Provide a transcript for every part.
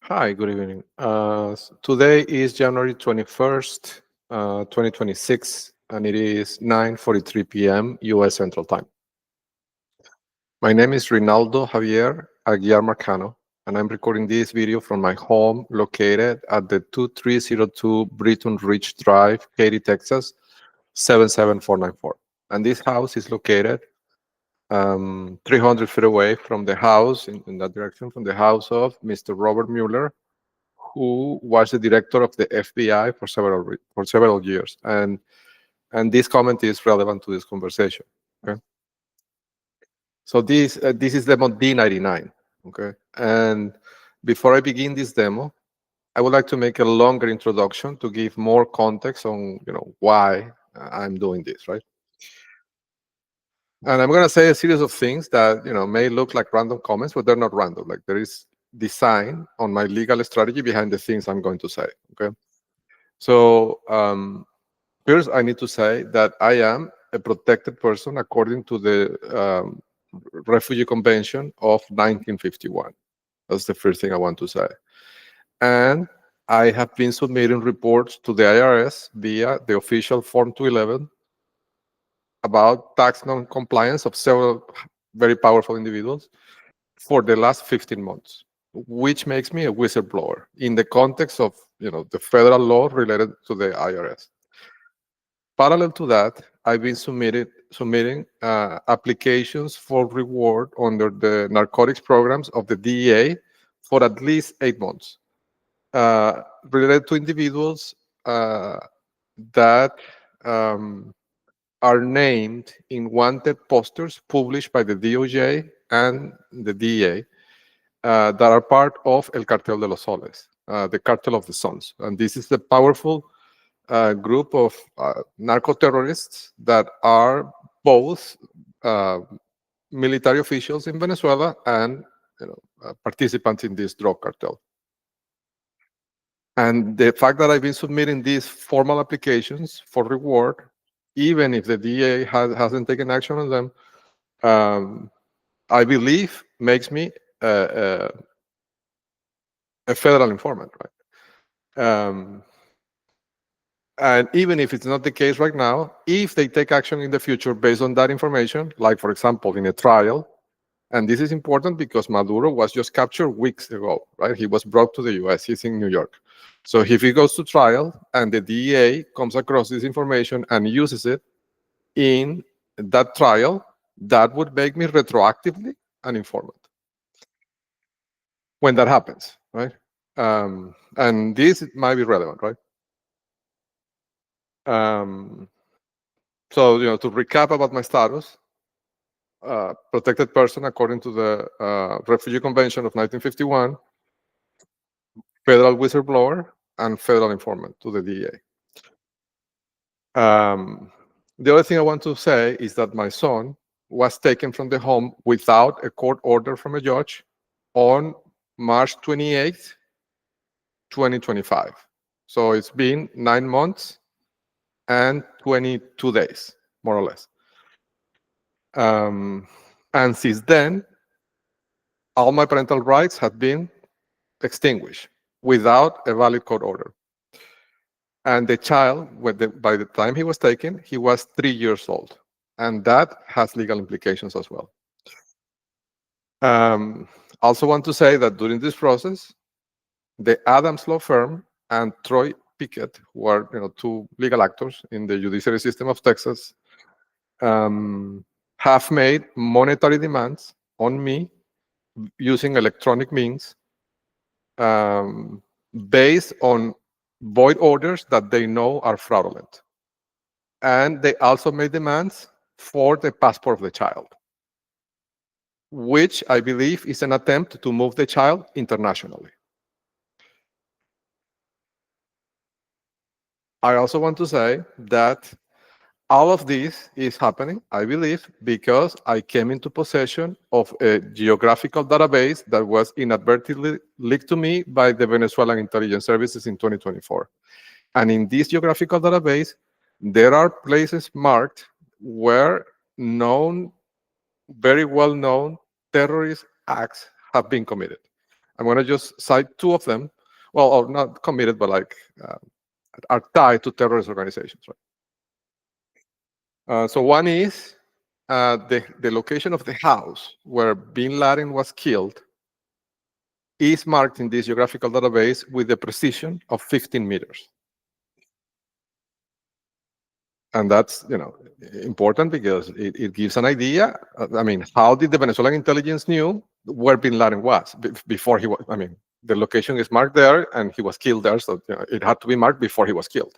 Hi, good evening. Today is January 21st, 2026, and it is 9:43 p.m. U.S. Central Time. My name is Rinaldo Javier Aguiar Marcano, and I'm recording this video from my home located at the 2302 Britton Ridge Drive, Katy, Texas, 77494. And this house is located 300 feet away from the house, in that direction, from the house of Mr. Robert Mueller, who was the director of the FBI for several years, and this comment is relevant to this conversation. Okay, so this is demo D99. Okay, and before I begin this demo, I would like to make a longer introduction to give more context on why I'm doing this, right? And I'm going to say a series of things that may look like random comments, but they're not random. Like there is design on my legal strategy behind the things I'm going to say. Okay. So first, I need to say that I am a protected person according to the Refugee Convention of 1951. That's the first thing I want to say. And I have been submitting reports to the IRS via the official Form 211 about tax non-compliance of several very powerful individuals for the last 15 months, which makes me a whistleblower in the context of the federal law related to the IRS. Parallel to that, I've been submitting applications for reward under the narcotics programs of the DEA for at least 8 months, related to individuals that are named in wanted posters published by the DOJ and the DEA that are part of El Cartel de los Soles, the Cartel of the Suns. And this is the powerful group of narco terrorists that are both military officials in Venezuela and participants in this drug cartel. And the fact that I've been submitting these formal applications for reward, even if the DA hasn't taken action on them, I believe makes me a federal informant, right? And even if it's not the case right now, if they take action in the future based on that information, like for example, in a trial, and this is important because Maduro was just captured weeks ago, right? He was brought to the US, he's in New York. So if he goes to trial and the DEA comes across this information and uses it in that trial, that would make me retroactively an informant when that happens, right? And this might be relevant, right? So, to recap about my status, protected person according to the Refugee Convention of 1951, federal whistleblower, and federal informant to the DEA. The other thing I want to say is that my son was taken from the home without a court order from a judge on March 28th, 2025. So it's been 9 months and 22 days, more or less. And since then, all my parental rights have been extinguished without a valid court order. And the child, by the time he was taken, he was 3 years old. And that has legal implications as well. Also want to say that during this process, the Adams Law Firm and Troy Pickett, who are two legal actors in the judiciary system of Texas, have made monetary demands on me using electronic means, based on void orders that they know are fraudulent. And they also made demands for the passport of the child, which I believe is an attempt to move the child internationally. I also want to say that all of this is happening, I believe, because I came into possession of a geographical database that was inadvertently leaked to me by the Venezuelan intelligence services in 2024. And in this geographical database, there are places marked where very well-known terrorist acts have been committed. I'm going to just cite two of them. Well, or not committed, but like are tied to terrorist organizations. Right? So one is the location of the house where bin Laden was killed is marked in this geographical database with the precision of 15 meters. And that's important because it gives an idea. I mean, how did the Venezuelan intelligence knew where bin Laden was before he was? I mean, the location is marked there, and he was killed there, so it had to be marked before he was killed.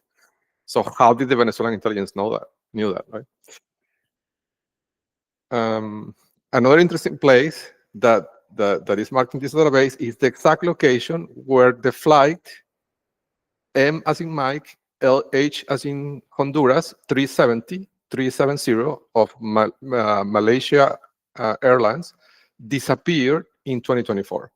So how did the Venezuelan intelligence know that? Knew that, right? Another interesting place that is marked in this database is the exact location where the flight M as in Mike, LH as in Honduras, 370 of Malaysia Airlines disappeared in 2024.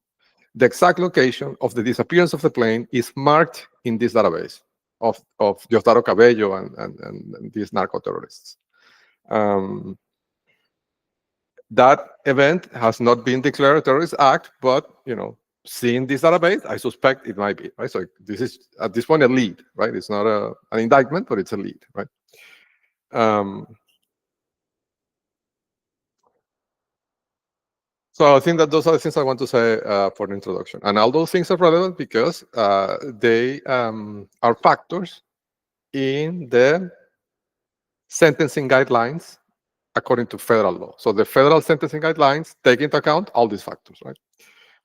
The exact location of the disappearance of the plane is marked in this database of Diosdado Cabello and these narco terrorists. That event has not been declared a terrorist act, but seeing this database, I suspect it might be, right? So this is at this point a lead, right? It's not an indictment, but it's a lead, right? So I think that those are the things I want to say for the introduction, and all those things are relevant because they are factors in the sentencing guidelines according to federal law. So the federal sentencing guidelines take into account all these factors, right?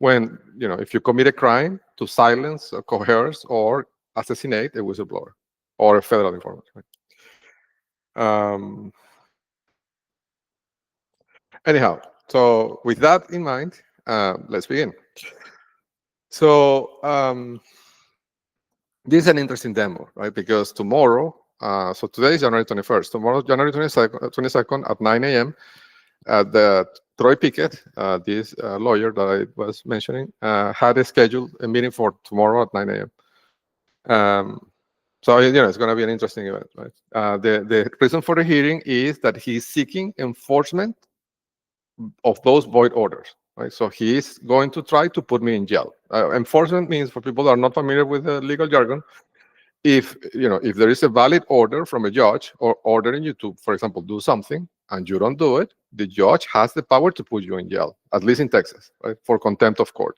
When, if you commit a crime, to silence, or coerce, or assassinate a whistleblower or a federal informant, right? Anyhow, so with that in mind, let's begin. So this is an interesting demo, right? Because tomorrow, so today is January 21st. Tomorrow, January 22nd at 9 a.m., the Troy Pickett, this lawyer that I was mentioning, had scheduled a meeting for tomorrow at 9 a.m. So it's going to be an interesting event, right? The reason for the hearing is that he's seeking enforcement of those void orders, right? So he's going to try to put me in jail. Enforcement means, for people that are not familiar with the legal jargon, if there is a valid order from a judge or ordering you to, for example, do something and you don't do it, the judge has the power to put you in jail, at least in Texas, right, for contempt of court.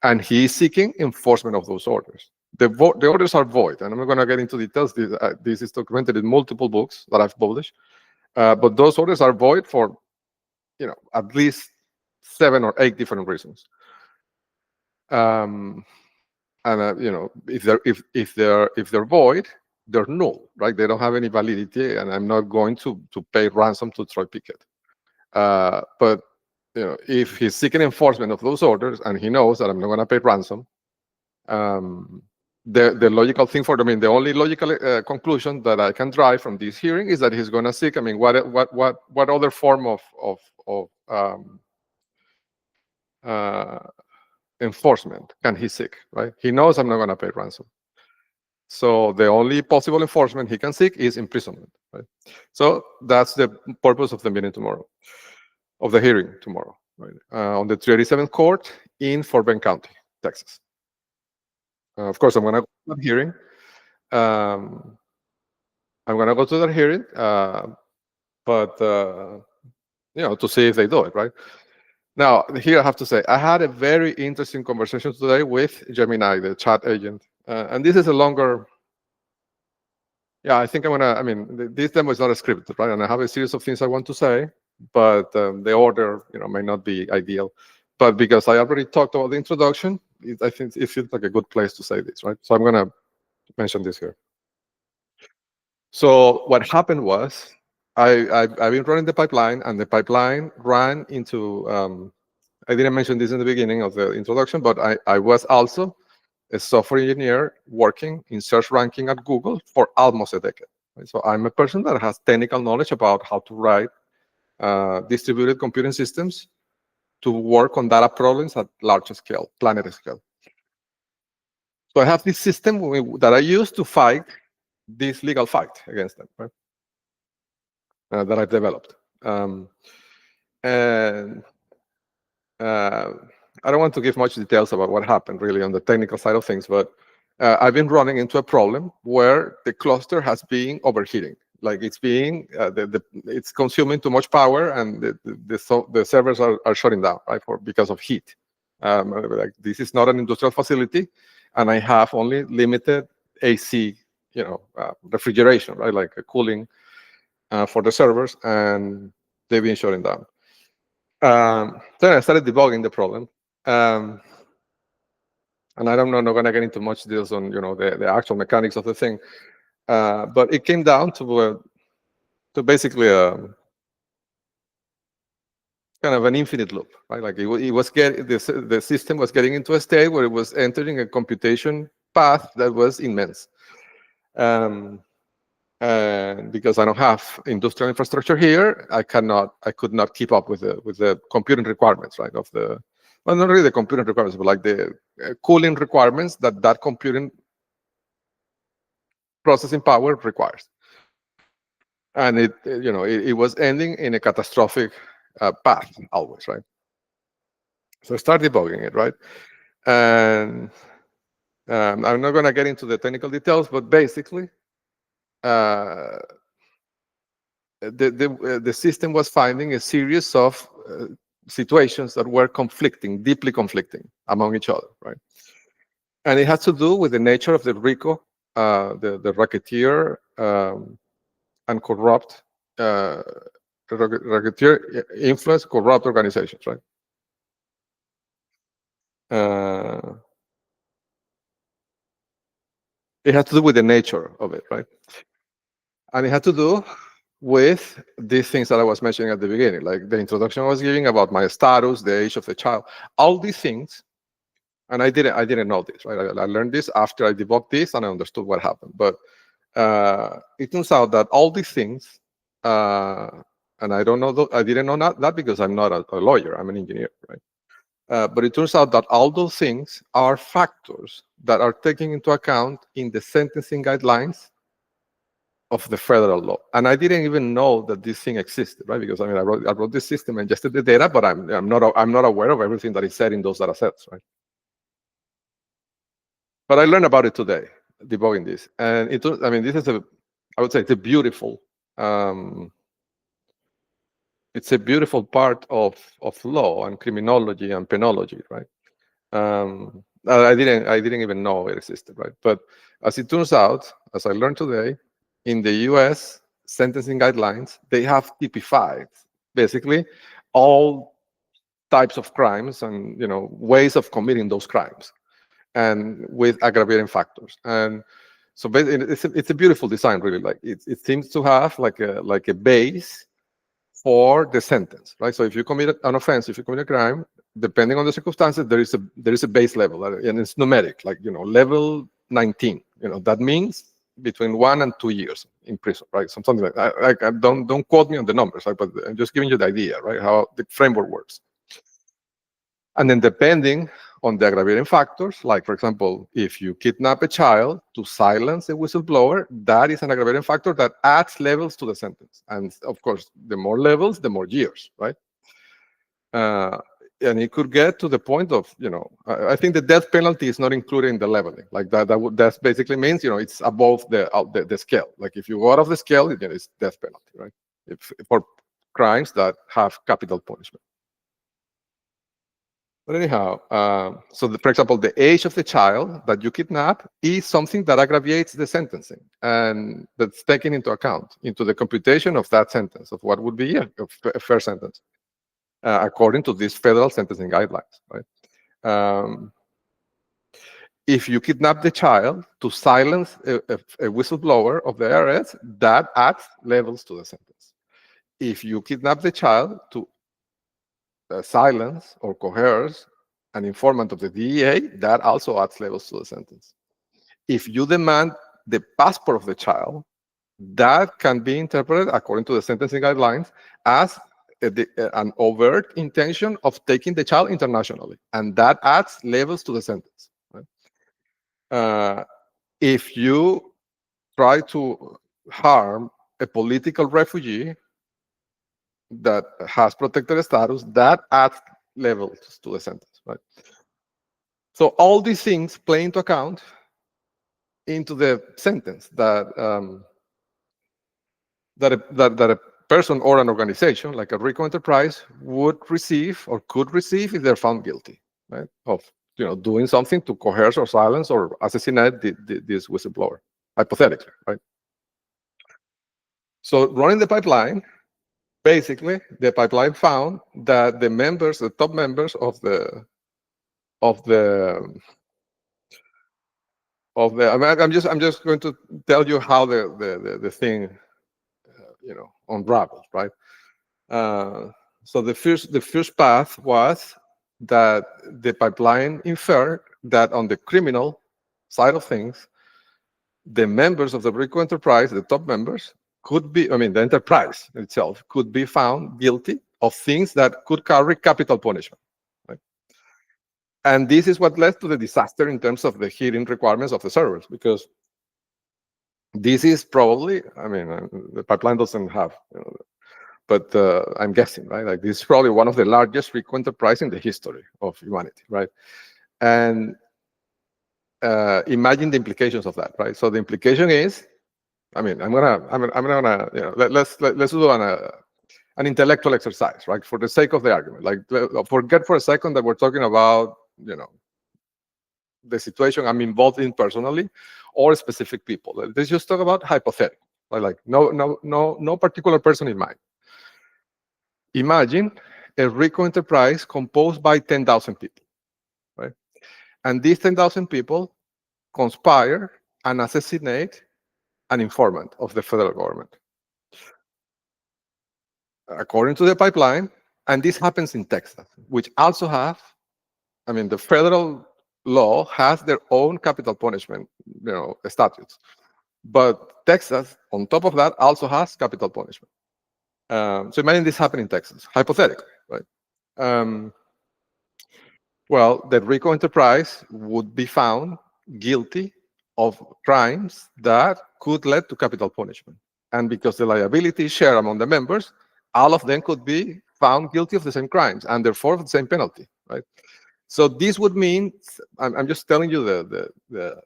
And he's seeking enforcement of those orders. The orders are void, and I'm not going to get into details. This is documented in multiple books that I've published. But those orders are void for, at least 7 or 8 different reasons. And if they're void, they're null, right? They don't have any validity, and I'm not going to pay ransom to Troy Pickett. But if he's seeking enforcement of those orders and he knows that I'm not going to pay ransom, the logical thing for them, I mean, the only logical conclusion that I can drive from this hearing is that he's going to seek. I mean, what other form of enforcement can he seek? Right? He knows I'm not going to pay ransom. So the only possible enforcement he can seek is imprisonment. Right? So that's the purpose of the meeting tomorrow, of the hearing tomorrow, right? On the 387th court in Fort Bend County, Texas. Of course, I'm going to go to that hearing. I'm going to go to that hearing, but to see if they do it, right? Now, here I have to say, I had a very interesting conversation today with Gemini, the chat agent. And this is a longer, I think I'm gonna, I mean, this demo is not a script, right? And I have a series of things I want to say, but the order, may not be ideal. But because I already talked about the introduction, I think it feels like a good place to say this, right? So I'm gonna mention this here. So what happened was, I've been running the pipeline, and the pipeline ran into, I didn't mention this in the beginning of the introduction, but I was also a software engineer working in search ranking at Google for almost a decade. Right? So I'm a person that has technical knowledge about how to write distributed computing systems to work on data problems at large scale, planet scale. So I have this system that I use to fight this legal fight against them, right? That I've developed. And I don't want to give much details about what happened really on the technical side of things, but I've been running into a problem where the cluster has been overheating. Like it's being, it's consuming too much power, and the servers are shutting down, right, because of heat. Like this is not an industrial facility, and I have only limited AC, refrigeration, right, like a cooling for the servers, and they've been shutting down. Then I started debugging the problem. And I'm not going to get into much details on the actual mechanics of the thing, but it came down to basically a kind of an infinite loop, right? Like it was getting the system was getting into a state where it was entering a computation path that was immense. And because I don't have industrial infrastructure here, I could not keep up with the computing requirements, right? Well, not really the computing requirements, but like the cooling requirements that computing processing power requires. And it was ending in a catastrophic path always, right? So I started debugging it, right? And I'm not going to get into the technical details, but basically, the system was finding a series of situations that were conflicting, deeply conflicting among each other, right? And it has to do with the nature of the RICO, the racketeer and corrupt, racketeer influence corrupt organizations, right? It has to do with the nature of it, right? And it had to do with these things that I was mentioning at the beginning, like the introduction I was giving about my status, the age of the child, all these things. And I didn't know this, right? I learned this after I debugged this and I understood what happened. But it turns out that all these things, and I don't know, I didn't know that because I'm not a lawyer, I'm an engineer, right? But it turns out that all those things are factors that are taken into account in the sentencing guidelines of the federal law. And I didn't even know that this thing existed, right? Because I wrote this system and ingested the data, but I'm not aware of everything that is said in those data sets, right? But I learned about it today, debugging this. And this is I would say it's a beautiful part of law and criminology and penology, right? I didn't even know it existed, right? But as it turns out, as I learned today, in the US sentencing guidelines, they have typified basically all types of crimes and ways of committing those crimes, and with aggravating factors. And so it's a beautiful design, really. Like it seems to have like a base for the sentence, right? So if you commit an offense, if you commit a crime, depending on the circumstances, there is a base level, and it's numeric, like level 19. That means between 1 and 2 years in prison, right? Something like that. Like don't quote me on the numbers, right? But I'm just giving you the idea, right? How the framework works. And then depending on the aggravating factors, like for example, if you kidnap a child to silence a whistleblower, that is an aggravating factor that adds levels to the sentence. And of course, the more levels, the more years, right? And it could get to the point of, I think the death penalty is not included in the leveling. Like that basically means, it's above the scale. Like if you go out of the scale, it's death penalty, right? For crimes that have capital punishment. But anyhow, for example, the age of the child that you kidnap is something that aggravates the sentencing, and that's taken into account into the computation of that sentence, of what would be a fair sentence, according to these federal sentencing guidelines, right? If you kidnap the child to silence a whistleblower of the IRS, that adds levels to the sentence. If you kidnap the child to silence or coerce an informant of the DEA, that also adds levels to the sentence. If you demand the passport of the child, that can be interpreted, according to the sentencing guidelines, as an overt intention of taking the child internationally, and that adds levels to the sentence. Right? If you try to harm a political refugee that has protected status, that adds levels to the sentence, right? So all these things play into account into the sentence that that a person or an organization, like a RICO enterprise, would receive or could receive if they're found guilty, right, of doing something to coerce or silence or assassinate this whistleblower, hypothetically, right? So running the pipeline, basically, the pipeline found that the top members of the I mean, I'm just going to tell you how the thing unraveled, right? So the first path was that the pipeline inferred that on the criminal side of things, the members of the RICO enterprise, the top members, could be, I mean, the enterprise itself could be found guilty of things that could carry capital punishment. Right? And this is what led to the disaster in terms of the hearing requirements of the servers, because this is probably, I mean, the pipeline doesn't have, but I'm guessing, right? Like this is probably one of the largest RICO enterprise in the history of humanity, right? And imagine the implications of that, right? So the implication is, I mean, I'm gonna, let's do an intellectual exercise, right? For the sake of the argument, like forget for a second that we're talking about, the situation I'm involved in personally, or specific people. Let's just talk about hypothetical, right? Like no particular person in mind. Imagine a RICO enterprise composed by 10,000 people, right? And these 10,000 people conspire and assassinate an informant of the federal government. According to the pipeline, and this happens in Texas, which also have, I mean, the federal law has their own capital punishment, statutes. But Texas, on top of that, also has capital punishment. So imagine this happened in Texas, hypothetically, right? Well, the RICO enterprise would be found guilty of crimes that could lead to capital punishment. And because the liability is shared among the members, all of them could be found guilty of the same crimes and therefore the same penalty, right? So this would mean, I'm just telling you the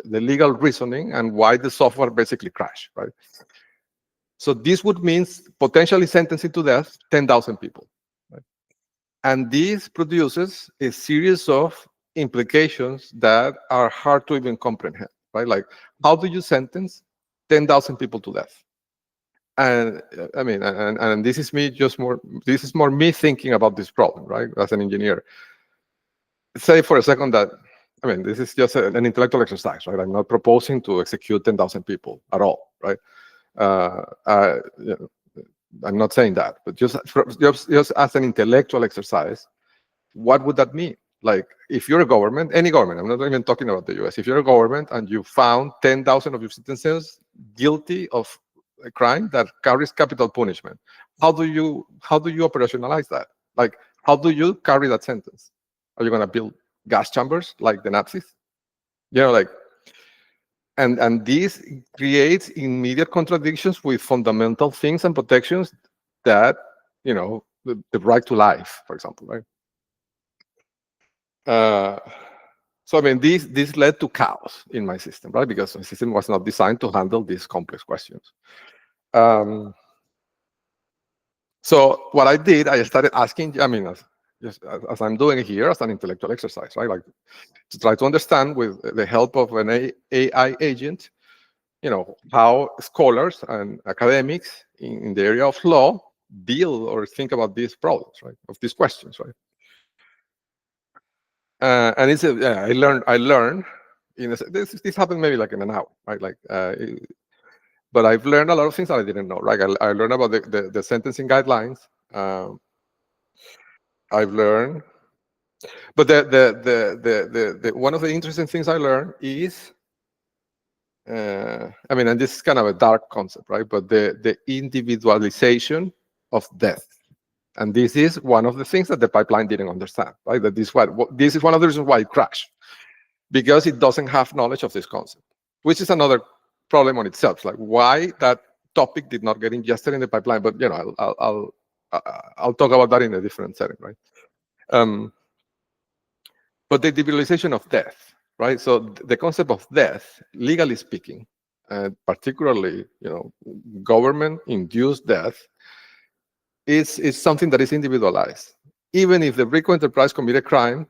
legal reasoning and why the software basically crashed, right? So this would mean potentially sentencing to death 10,000 people. Right? And this produces a series of implications that are hard to even comprehend, right? Like, how do you sentence 10,000 people to death? And I mean, and this is more me thinking about this problem, right? As an engineer. Say for a second that, I mean, this is just an intellectual exercise, right? I'm not proposing to execute 10,000 people at all, right? I'm not saying that, but just as an intellectual exercise, what would that mean? Like, if you're a government, any government, I'm not even talking about the US, if you're a government and you found 10,000 of your citizens guilty of a crime that carries capital punishment, how do you operationalize that? Like, how do you carry that sentence? Are you going to build gas chambers like the Nazis? Like, and this creates immediate contradictions with fundamental things and protections that, the right to life, for example, right? So I mean, this led to chaos in my system, right? Because my system was not designed to handle these complex questions. So what I did, I started asking, I mean, as I'm doing here as an intellectual exercise, right? Like, to try to understand with the help of an AI agent, how scholars and academics in the area of law deal or think about these problems, right? Of these questions, right? And it's I learned. This happened maybe like in an hour, right? Like, but I've learned a lot of things that I didn't know. Right? I learned about the sentencing guidelines. I've learned, but the one of the interesting things I learned is, I mean, and this is kind of a dark concept, right? But the individualization of death. And this is one of the things that the pipeline didn't understand, right? That this is one of the reasons why it crashed, because it doesn't have knowledge of this concept, which is another problem on itself. Like, why that topic did not get ingested in the pipeline, but I'll talk about that in a different setting, right? Um, but the decriminalization of death, right? So the concept of death, legally speaking, particularly, government-induced death, is something that is individualized. Even if the RICO enterprise commit a crime,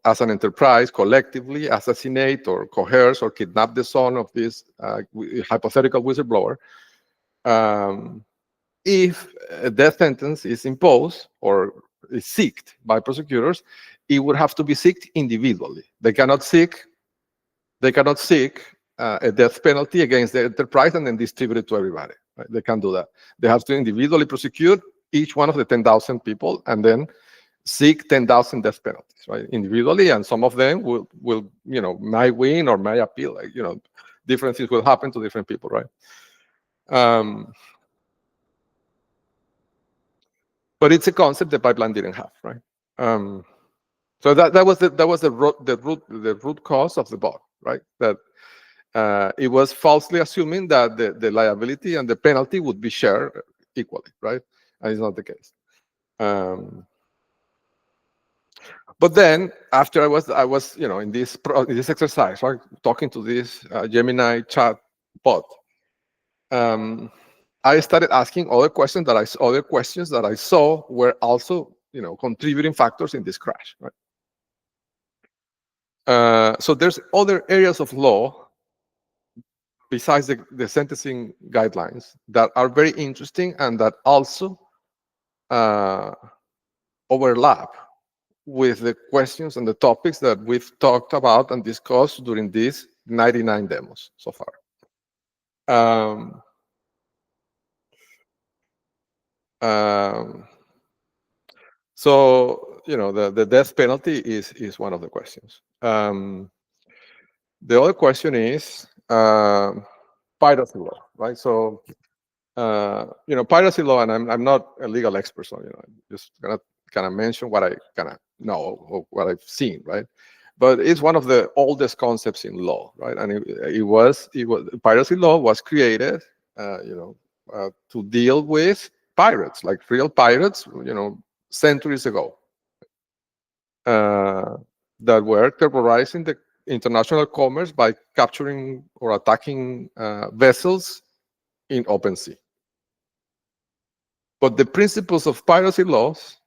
as an enterprise, collectively assassinate or coerce or kidnap the son of this hypothetical whistleblower, um, if a death sentence is imposed or is sought by prosecutors, it would have to be sought individually. They cannot seek a death penalty against the enterprise and then distribute it to everybody. Right? They can't do that. They have to individually prosecute each one of the 10,000 people and then seek 10,000 death penalties, right? Individually, and some of them will might win or may appeal. Different things will happen to different people, right? Um, but it's a concept the pipeline didn't have, right? So that was the root cause of the bug, right? That it was falsely assuming that the liability and the penalty would be shared equally, right? And it's not the case. But then after I was in this exercise, right, talking to this Gemini chat bot, I started asking other questions that I saw were also contributing factors in this crash, right? So there's other areas of law besides the sentencing guidelines that are very interesting and that also overlap with the questions and the topics that we've talked about and discussed during these 99 demos so far. Um, um, so the death penalty is one of the questions. The other question is piracy law, right? So piracy law, and I'm not a legal expert, so I'm just gonna kind of mention what I kind of know or what I've seen, right? But it's one of the oldest concepts in law, right? And it was piracy law was created, to deal with pirates, like real pirates, centuries ago, that were terrorizing the international commerce by capturing or attacking vessels in open sea. But the principles of piracy laws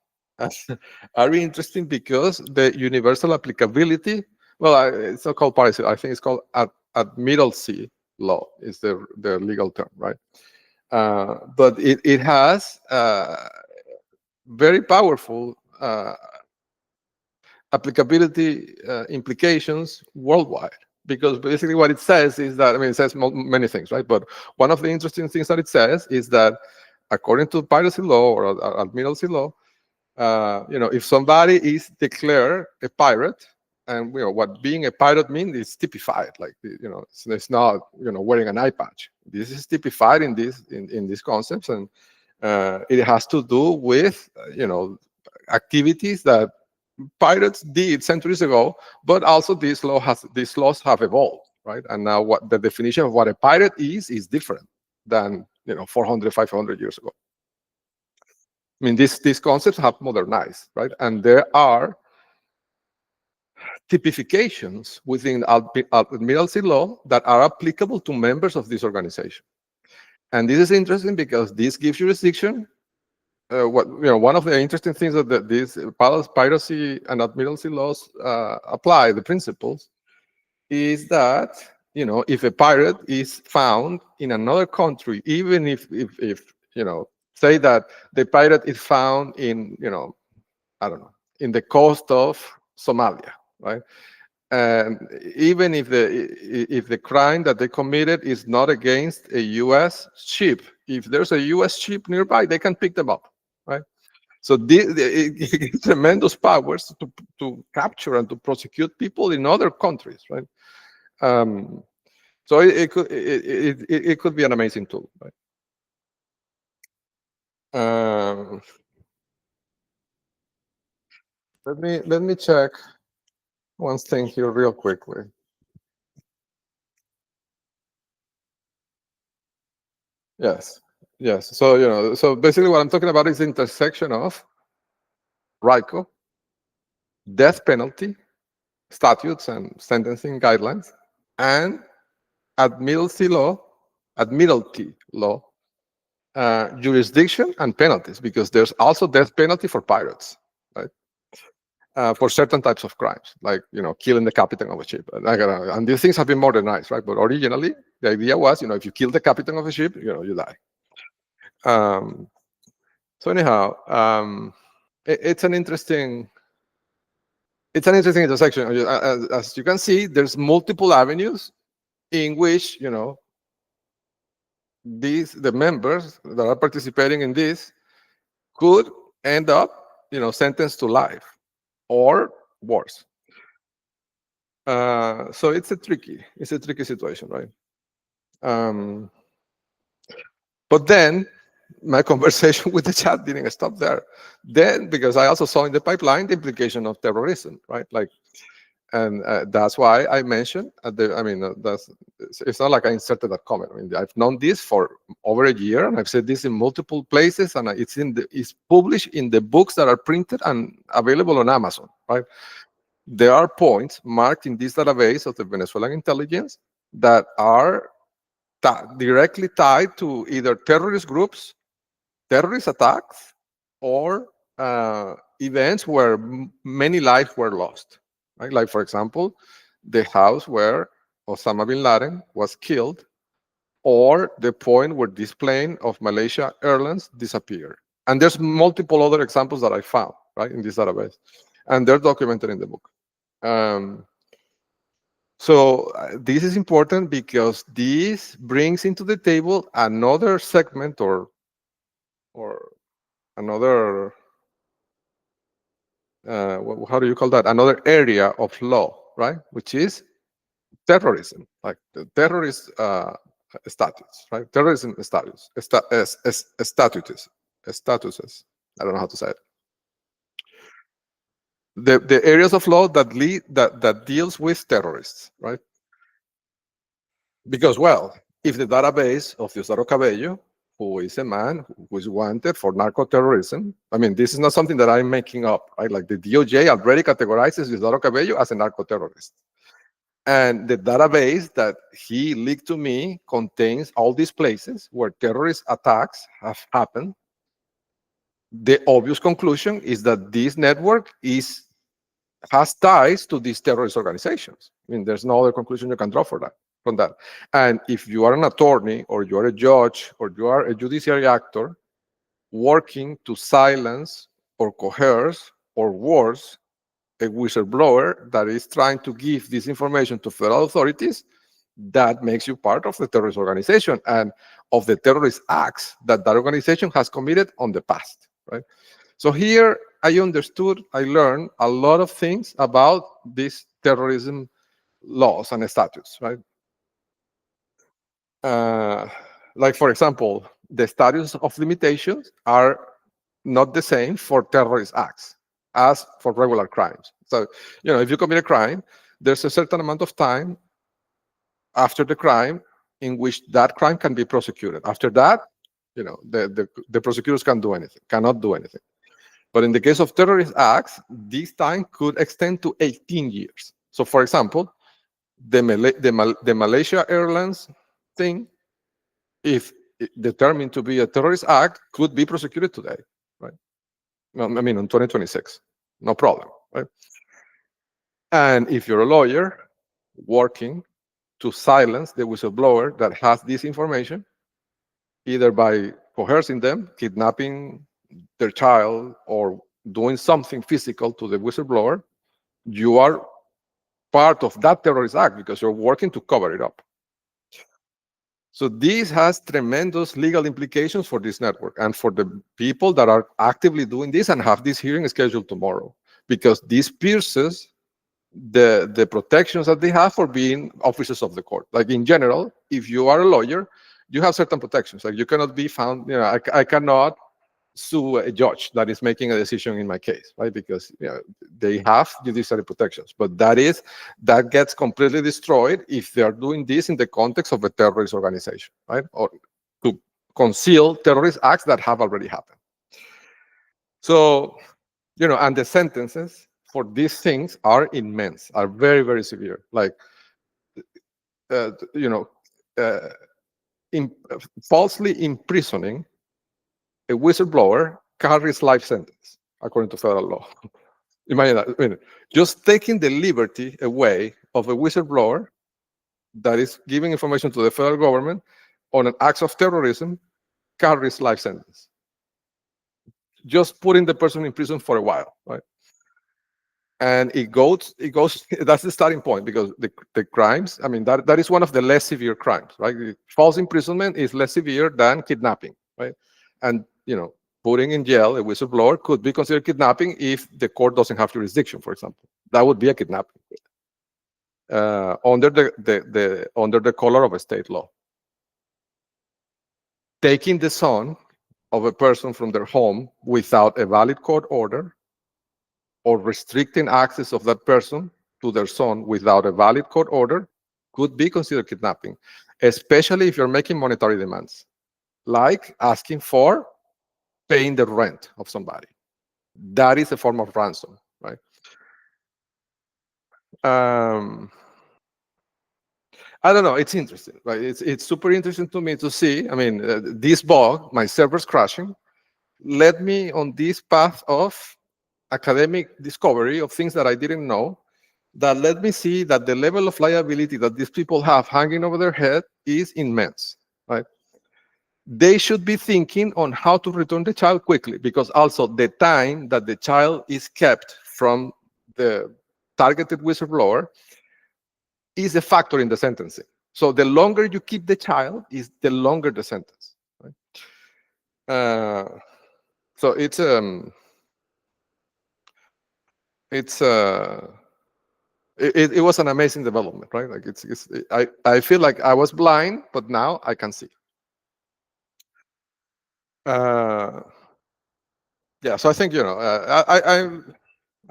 are interesting because the universal applicability, well, it's not called piracy, I think it's called admiralty law is the legal term, right? But it has very powerful applicability implications worldwide. Because basically what it says is that, it says many things, right? But one of the interesting things that it says is that according to piracy law or admiralty law, if somebody is declared a pirate, and what being a pirate means is typified, like it's not wearing an eye patch. This is typified in these concepts, and it has to do with activities that pirates did centuries ago, but also these laws have evolved, right? And now what the definition of what a pirate is different than 400, 500 years ago. These concepts have modernized, right? And there are typifications within admiralty law that are applicable to members of this organization. And this is interesting because this gives jurisdiction. One of the interesting things that these piracy and admiralty laws apply, the principles, is that if a pirate is found in another country, even if say that the pirate is found in I don't know, in the coast of Somalia, right? And even if the crime that they committed is not against a U.S. ship, if there's a U.S. ship nearby, they can pick them up, right? So it gives tremendous powers to capture and to prosecute people in other countries, right? So it could be an amazing tool, right? Let me check one thing here real quickly. Yes. So so basically what I'm talking about is the intersection of RICO death penalty, statutes and sentencing guidelines, and admiralty law, admiralty law, jurisdiction and penalties, because there's also death penalty for pirates, right? For certain types of crimes, like killing the captain of a ship. And these things have been modernized, right? But originally, the idea was, if you kill the captain of a ship, you die. So anyhow, it's an interesting intersection. As you can see, there's multiple avenues in which the members that are participating in this could end up sentenced to life or worse. So it's a tricky situation, right? But then my conversation with the chat didn't stop there. Then, because I also saw in the pipeline the implication of terrorism, right? And that's why I mentioned, it's not like I inserted that comment. I've known this for over a year, and I've said this in multiple places, and it's published in the books that are printed and available on Amazon, right? There are points marked in this database of the Venezuelan intelligence that are directly tied to either terrorist groups, terrorist attacks, or events where many lives were lost. Right? Like, for example, the house where Osama bin Laden was killed, or the point where this plane of Malaysia Airlines disappeared. And there's multiple other examples that I found, right, in this database. And they're documented in the book. So this is important because this brings into the table another segment or another, how do you call that? Another area of law, right? Which is terrorism, like the terrorist statutes, right? Terrorism statutes, statuses. I don't know how to say it. The areas of law that deals with terrorists, right? Because, well, if the database of Diosdado Cabello, who is a man who is wanted for narco-terrorism, this is not something that I'm making up, right? Like, the DOJ already categorizes Diosdado Cabello as a narco-terrorist. And the database that he leaked to me contains all these places where terrorist attacks have happened. The obvious conclusion is that this network has ties to these terrorist organizations. There's no other conclusion you can draw from that. And if you are an attorney, or you are a judge, or you are a judiciary actor working to silence or coerce, or worse, a whistleblower that is trying to give this information to federal authorities, that makes you part of the terrorist organization and of the terrorist acts that organization has committed on the past, right? So here I learned a lot of things about these terrorism laws and statutes, right? Like, for example, the statutes of limitations are not the same for terrorist acts as for regular crimes. So, if you commit a crime, there's a certain amount of time after the crime in which that crime can be prosecuted. After that, the prosecutors cannot do anything. But in the case of terrorist acts, this time could extend to 18 years. So, for example, the Malaysia Airlines thing, if determined to be a terrorist act, could be prosecuted today, right? In 2026, no problem, right? And if you're a lawyer working to silence the whistleblower that has this information, either by coercing them, kidnapping their child, or doing something physical to the whistleblower, you are part of that terrorist act because you're working to cover it up. So this has tremendous legal implications for this network and for the people that are actively doing this and have this hearing scheduled tomorrow, because this pierces the protections that they have for being officers of the court. Like, in general, if you are a lawyer, you have certain protections. Like, you cannot be found, I cannot sue a judge that is making a decision in my case, right? Because they have judiciary protections. But that gets completely destroyed if they are doing this in the context of a terrorist organization, right? Or to conceal terrorist acts that have already happened. So, and the sentences for these things are immense, are very, very severe. Like, you know, uh, falsely imprisoning a whistleblower carries life sentence according to federal law. Imagine that. I mean, just taking the liberty away of a whistleblower that is giving information to the federal government on an act of terrorism carries life sentence. Just putting the person in prison for a while, right? And it goes, that's the starting point, because the crimes, I mean, that is one of the less severe crimes, right? False imprisonment is less severe than kidnapping, right? And, putting in jail a whistleblower could be considered kidnapping if the court doesn't have jurisdiction, for example. That would be a kidnapping under the color of a state law. Taking the son of a person from their home without a valid court order, or restricting access of that person to their son without a valid court order, could be considered kidnapping, especially if you're making monetary demands, like asking for paying the rent of somebody. That is a form of ransom, right? I don't know. It's interesting, right? It's super interesting to me to see. I mean, this bug, my server's crashing, led me on this path of academic discovery of things that I didn't know, that let me see that the level of liability that these people have hanging over their head is immense, right? They should be thinking on how to return the child quickly, because also the time that the child is kept from the targeted whistleblower is a factor in the sentencing. So the longer you keep the child, is the longer the sentence, right? So it was an amazing development, right? Like I feel like I was blind, but now I can see. Yeah, so I think I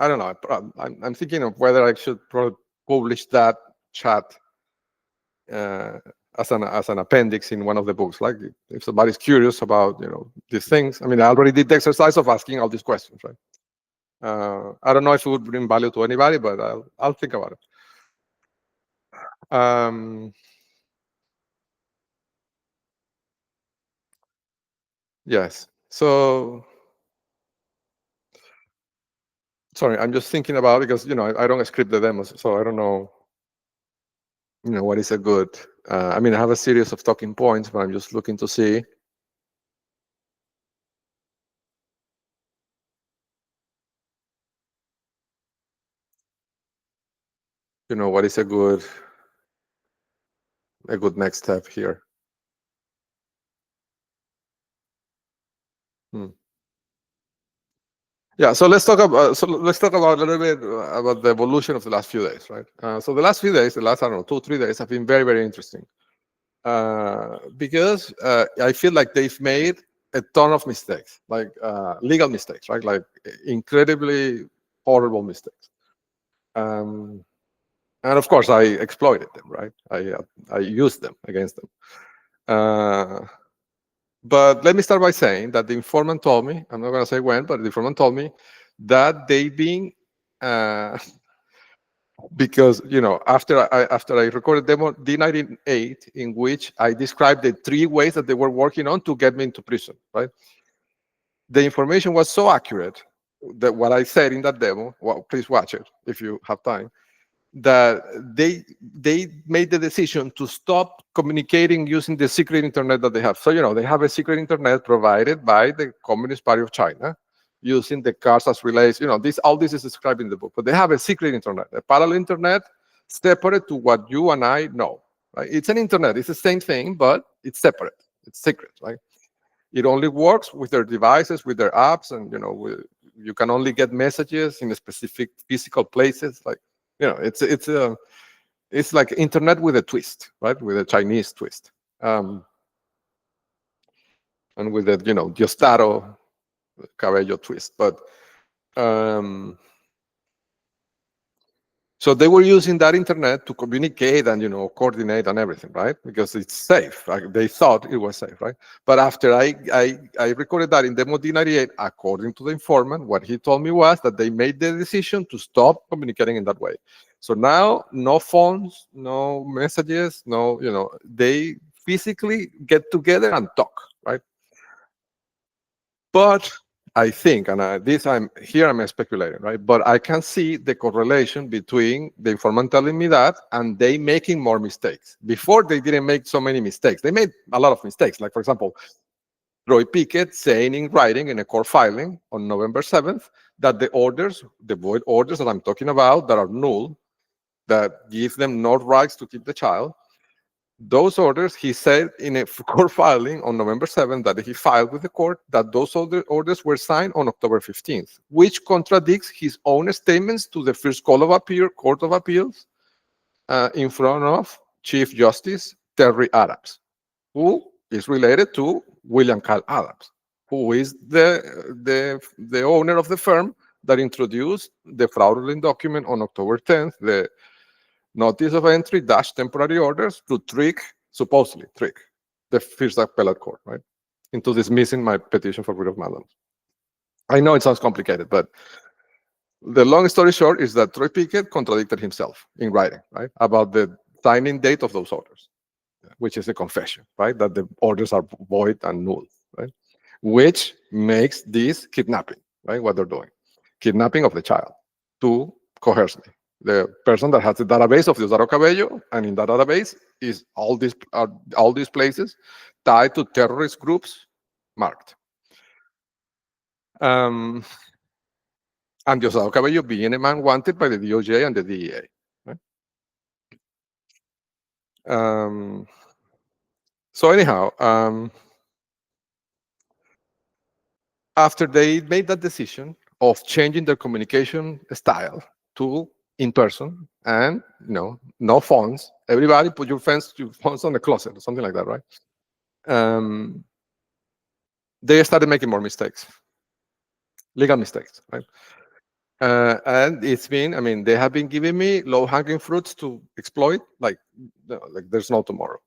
don't know. I'm thinking of whether I should publish that chat as an appendix in one of the books. Like, if somebody's curious about these things. I mean, I already did the exercise of asking all these questions, right? I don't know if it would bring value to anybody, but I'll think about it. Yes. So, sorry, I'm just thinking about, because I don't script the demos, so I don't know what is a good. I mean, I have a series of talking points, but I'm just looking to see. What is a good next step here. Yeah, so let's talk about a little bit about the evolution of the last few days, right? So the last few days, the last, I don't know, 2-3 days have been very, very interesting, because I feel like they've made a ton of mistakes, like legal mistakes, right? Like incredibly horrible mistakes. And of course, I exploited them, right? I used them against them. But let me start by saying that the informant told me, I'm not going to say when, but the informant told me that they've been, because, after I recorded demo D98, in which I described the 3 ways that they were working on to get me into prison, right? The information was so accurate that what I said in that demo, well, please watch it if you have time, that they made the decision to stop communicating using the secret internet that they have. So, they have a secret internet provided by the Communist Party of China using the cars as relays. All this is described in the book, but they have a secret internet, a parallel internet separate to what you and I know, right? It's an internet, it's the same thing, but it's separate, it's secret, right? It only works with their devices, with their apps, and you can only get messages in specific physical places. Like, it's like internet with a twist, right? With a Chinese twist, and with the Diosdado Cabello twist. But so So they were using that internet to communicate and coordinate and everything, right? Because it's safe. Like they thought it was safe, right? But after I recorded that in demo D98, according to the informant, what he told me was that they made the decision to stop communicating in that way. So now, no phones, no messages, no, they physically get together and talk, right? But I think, and I'm speculating, right? But I can see the correlation between the informant telling me that and they making more mistakes. Before, they didn't make so many mistakes. They made a lot of mistakes. Like, for example, Roy Pickett saying in writing in a court filing on November 7th that the void orders that I'm talking about that are null, that give them no rights to keep the child, those orders, he said in a court filing on November 7th that he filed with the court, that those orders were signed on October 15th, which contradicts his own statements to the First Court of Appeals in front of Chief Justice Terry Adams, who is related to William Kyle Adams, who is the owner of the firm that introduced the fraudulent document on October 10th, the notice of entry dash temporary orders to supposedly trick the First Appellate Court, right, into dismissing my petition for writ of mandamus. I know it sounds complicated, but the long story short is that Troy Pickett contradicted himself in writing, right, about the signing date of those orders, which is a confession, right, that the orders are void and null, right, which makes this kidnapping, right, what they're doing, kidnapping of the child to coerce me. The person that has the database of Diosdado Cabello, and in that database is all these places tied to terrorist groups marked. And Diosdado Cabello being a man wanted by the DOJ and the DEA. Right? So anyhow, after they made that decision of changing their communication style to in person and no phones, everybody put your phones on the closet or something like that, right? They started making more mistakes, legal mistakes, right? And it's been, they have been giving me low-hanging fruits to exploit, like there's no tomorrow.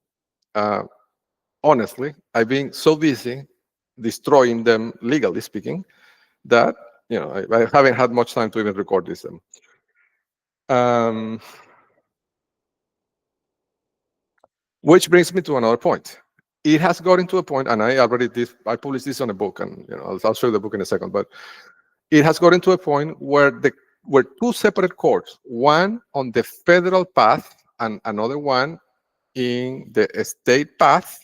Honestly, I've been so busy destroying them, legally speaking, that I haven't had much time to even record this. Which brings me to another point. It has gotten to a point, and I published this on a book, and I'll show you the book in a second. But it has gotten to a point where two separate courts, one on the federal path and another one in the state path,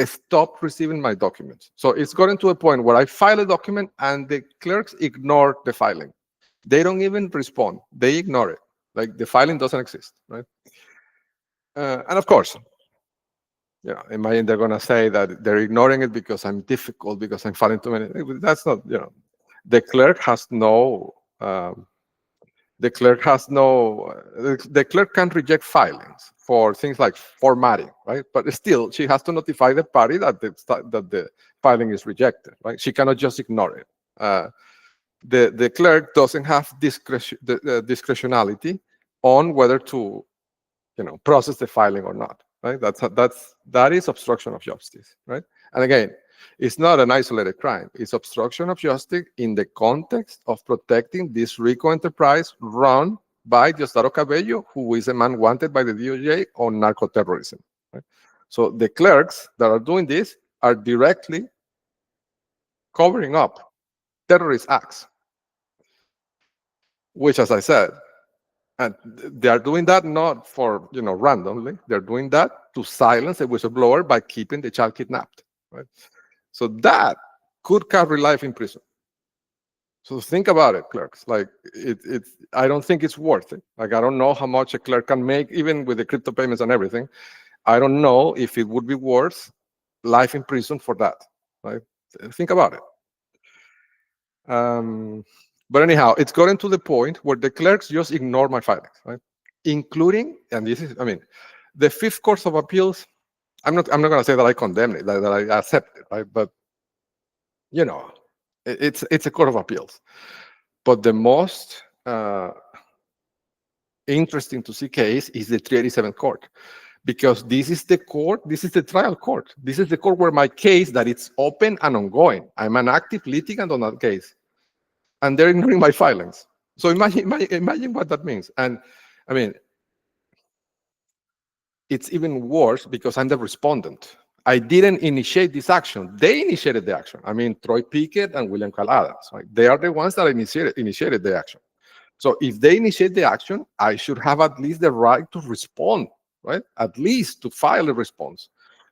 stopped receiving my documents. So it's gotten to a point where I file a document and the clerks ignore the filing. They don't even respond. They ignore it. Like the filing doesn't exist, right? And of course, imagine they're going to say that they're ignoring it because I'm difficult, because I'm filing too many. That's not, the clerk has no, the clerk can reject filings for things like formatting, right? But still, she has to notify the party that the filing is rejected, right? She cannot just ignore it. The clerk doesn't have discretionality on whether to, process the filing or not, right? That is obstruction of justice, right? And again, it's not an isolated crime. It's obstruction of justice in the context of protecting this RICO enterprise run by Diosdado Cabello, who is a man wanted by the DOJ on narco-terrorism. Right? So the clerks that are doing this are directly covering up terrorist acts, which, as I said, and they are doing that not for, randomly. They're doing that to silence a whistleblower by keeping the child kidnapped. Right? So that could carry life in prison. So think about it, clerks. Like I don't think it's worth it. Like I don't know how much a clerk can make, even with the crypto payments and everything. I don't know if it would be worth life in prison for that. Right? Think about it. But anyhow, it's gotten to the point where the clerks just ignore my filings, right? Including, and this is, the Fifth Court of Appeals. I'm not going to say that I condemn it, that I accept it, right? But it's a court of appeals. But the most interesting to see case is the 387 court, because this is the court, this is the trial court. This is the court where my case that it's open and ongoing. I'm an active litigant on that case, and they're ignoring my filings. So imagine what that means. And I mean, it's even worse because I'm the respondent. I didn't initiate this action. They initiated the action. I mean, Troy Pickett and William Cal Adams. Right? They are the ones that initiated the action. So if they initiate the action, I should have at least the right to respond, right? At least to file a response.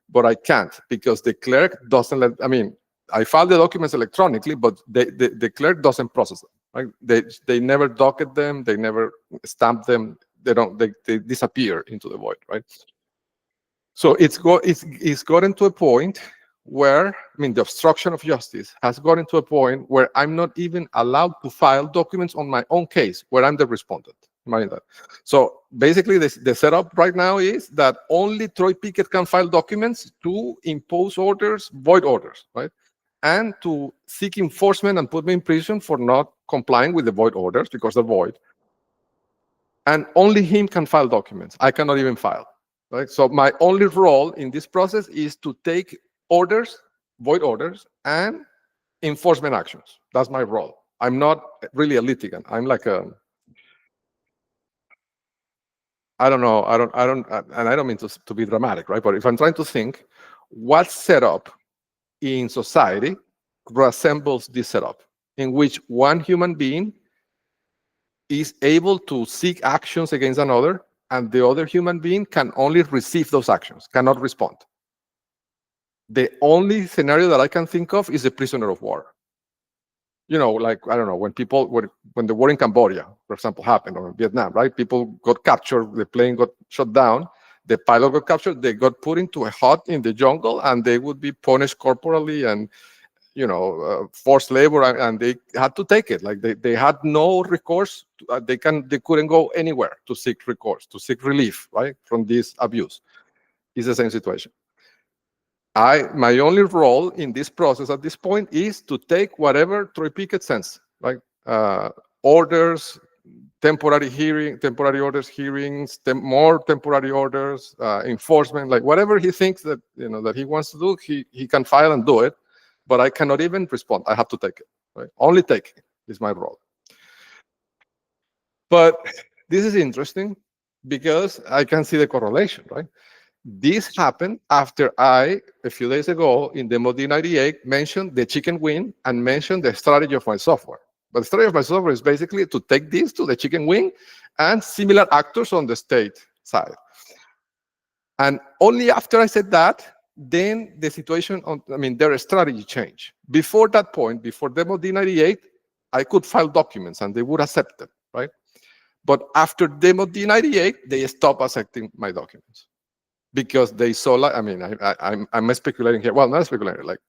But I can't because the clerk doesn't let, I mean, I file the documents electronically, but the clerk doesn't process them, right? They never docket them, they never stamp them, they disappear into the void, right? So it's gotten to a point where, I mean, the obstruction of justice has gotten to a point where I'm not even allowed to file documents on my own case, where I'm the respondent. Imagine that. So basically, the setup right now is that only Troy Pickett can file documents to impose orders, void orders, right? And to seek enforcement and put me in prison for not complying with the void orders because they're void. And only him can file documents. I cannot even file. Right? So my only role in this process is to take orders, void orders, and enforcement actions. That's my role. I'm not really a litigant. I'm like I don't know, and I don't mean to be dramatic, right? But if I'm trying to think, what setup in society resembles this setup in which one human being is able to seek actions against another, and the other human being can only receive those actions, cannot respond. The only scenario that I can think of is a prisoner of war. You know, like, I don't know, when the war in Cambodia, for example, happened, or in Vietnam, right? People got captured, the plane got shot down, the pilot got captured, they got put into a hut in the jungle, and they would be punished corporally and, you know, forced labor, and they had to take it. Like they had no recourse. They couldn't go anywhere to seek recourse, to seek relief, right, from this abuse. It's the same situation. My only role in this process at this point is to take whatever Troy Pickett sends, like orders, temporary orders, hearings, more temporary orders, enforcement, like whatever he thinks that, you know, that he wants to do, he can file and do it. But I cannot even respond. I have to take it. Right? Only take it is my role. But this is interesting because I can see the correlation, right? This happened after I, a few days ago, in Demo D98, mentioned the chicken wing and mentioned the strategy of my software. But the strategy of my software is basically to take this to the chicken wing and similar actors on the state side. And only after I said that, then the situation, their strategy changed. Before that point, before Demo D98, I could file documents and they would accept them, right? But after Demo D98, they stopped accepting my documents because they saw, like, I'm speculating here. Well, not speculating, like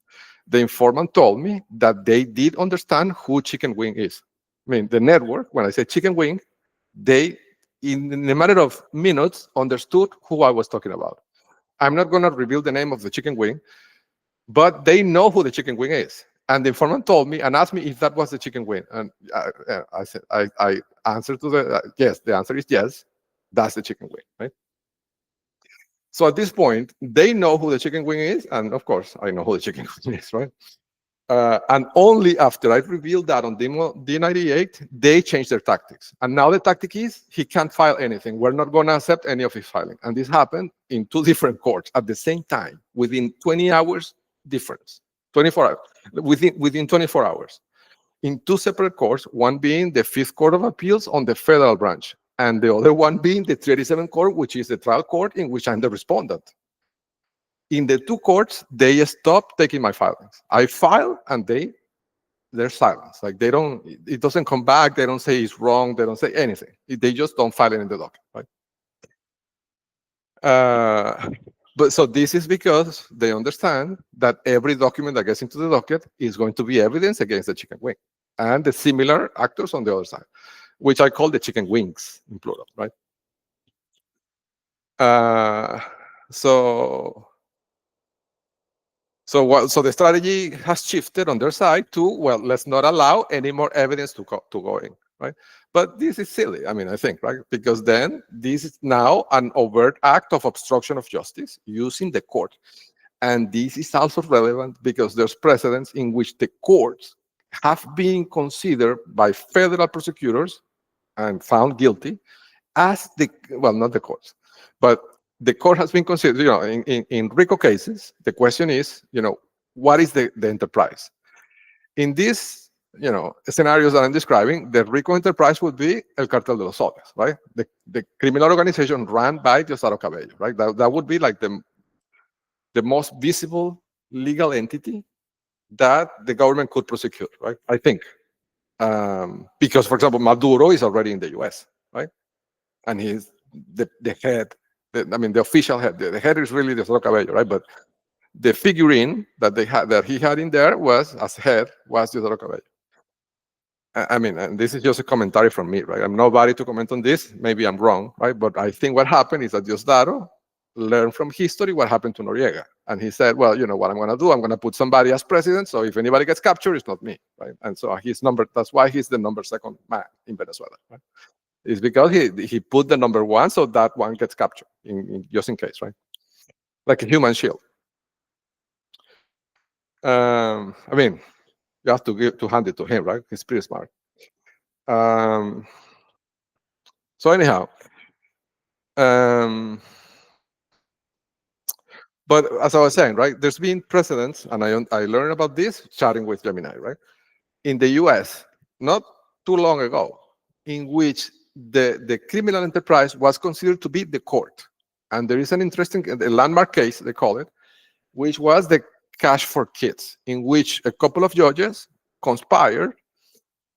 the informant told me that they did understand who Chicken Wing is. I mean, the network, when I say Chicken Wing, they, in a matter of minutes, understood who I was talking about. I'm not going to reveal the name of the chicken wing, but they know who the chicken wing is. And the informant told me and asked me if that was the chicken wing. And I said, I answered to yes, the answer is yes, that's the chicken wing, right? So at this point, they know who the chicken wing is. And of course, I know who the chicken wing is, right? And only after I revealed that on Demo D98, they changed their tactics. And now the tactic is he can't file anything. We're not going to accept any of his filing. And this happened in 2 different courts at the same time, within 20 hours difference, 24 hours, within 24 hours. In 2 separate courts, one being the 5th Court of Appeals on the federal branch, and the other one being the 37th Court, which is the trial court in which I'm the respondent. In the 2 courts, they stopped taking my filings. I file and they're silent. Like it doesn't come back. They don't say it's wrong. They don't say anything. They just don't file it in the docket, right? But so this is because they understand that every document that gets into the docket is going to be evidence against the chicken wing and the similar actors on the other side, which I call the chicken wings in plural, right? So the strategy has shifted on their side to, well, let's not allow any more evidence to go in, right? But this is silly, I mean, I think, right? Because then this is now an overt act of obstruction of justice using the court. And this is also relevant because there's precedents in which the courts have been considered by federal prosecutors and found guilty as the, well, not the courts, but the court has been considered, in RICO cases, the question is, what is the enterprise? In these, scenarios that I'm describing, the RICO enterprise would be El Cartel de los Soles, right? The criminal organization run by Diosdado Cabello, right? That would be like the most visible legal entity that the government could prosecute, right? I think. Because, for example, Maduro is already in the US, right? And he's the head, I mean, the official head. The head is really Diosdado Cabello, right? But the figurine that he had in there was, as head, was Diosdado Cabello. I mean, and this is just a commentary from me, right? I'm nobody to comment on this. Maybe I'm wrong, right? But I think what happened is that Diosdado learned from history what happened to Noriega. And he said, well, you know what I'm going to do? I'm going to put somebody as president. So if anybody gets captured, it's not me, right? And so that's why he's the number second man in Venezuela, right? It's because he put the number one so that one gets captured, just in case, right? Like a human shield. I mean, you have to hand it to him, right? He's pretty smart. So anyhow, but as I was saying, right, there's been precedents, and I learned about this chatting with Gemini, right? In the US, not too long ago, in which the criminal enterprise was considered to be the court. And there is an interesting, a landmark case, they call it, which was the Cash for Kids, in which a couple of judges conspired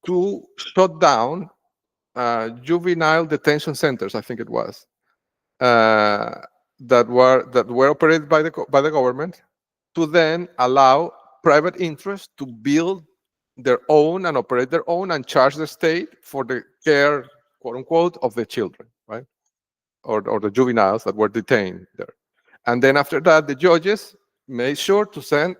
to shut down juvenile detention centers, I think it was, that were operated by the government, to then allow private interests to build their own and operate their own and charge the state for the care, quote unquote, of the children, right? Or the juveniles that were detained there. And then after that, the judges made sure to send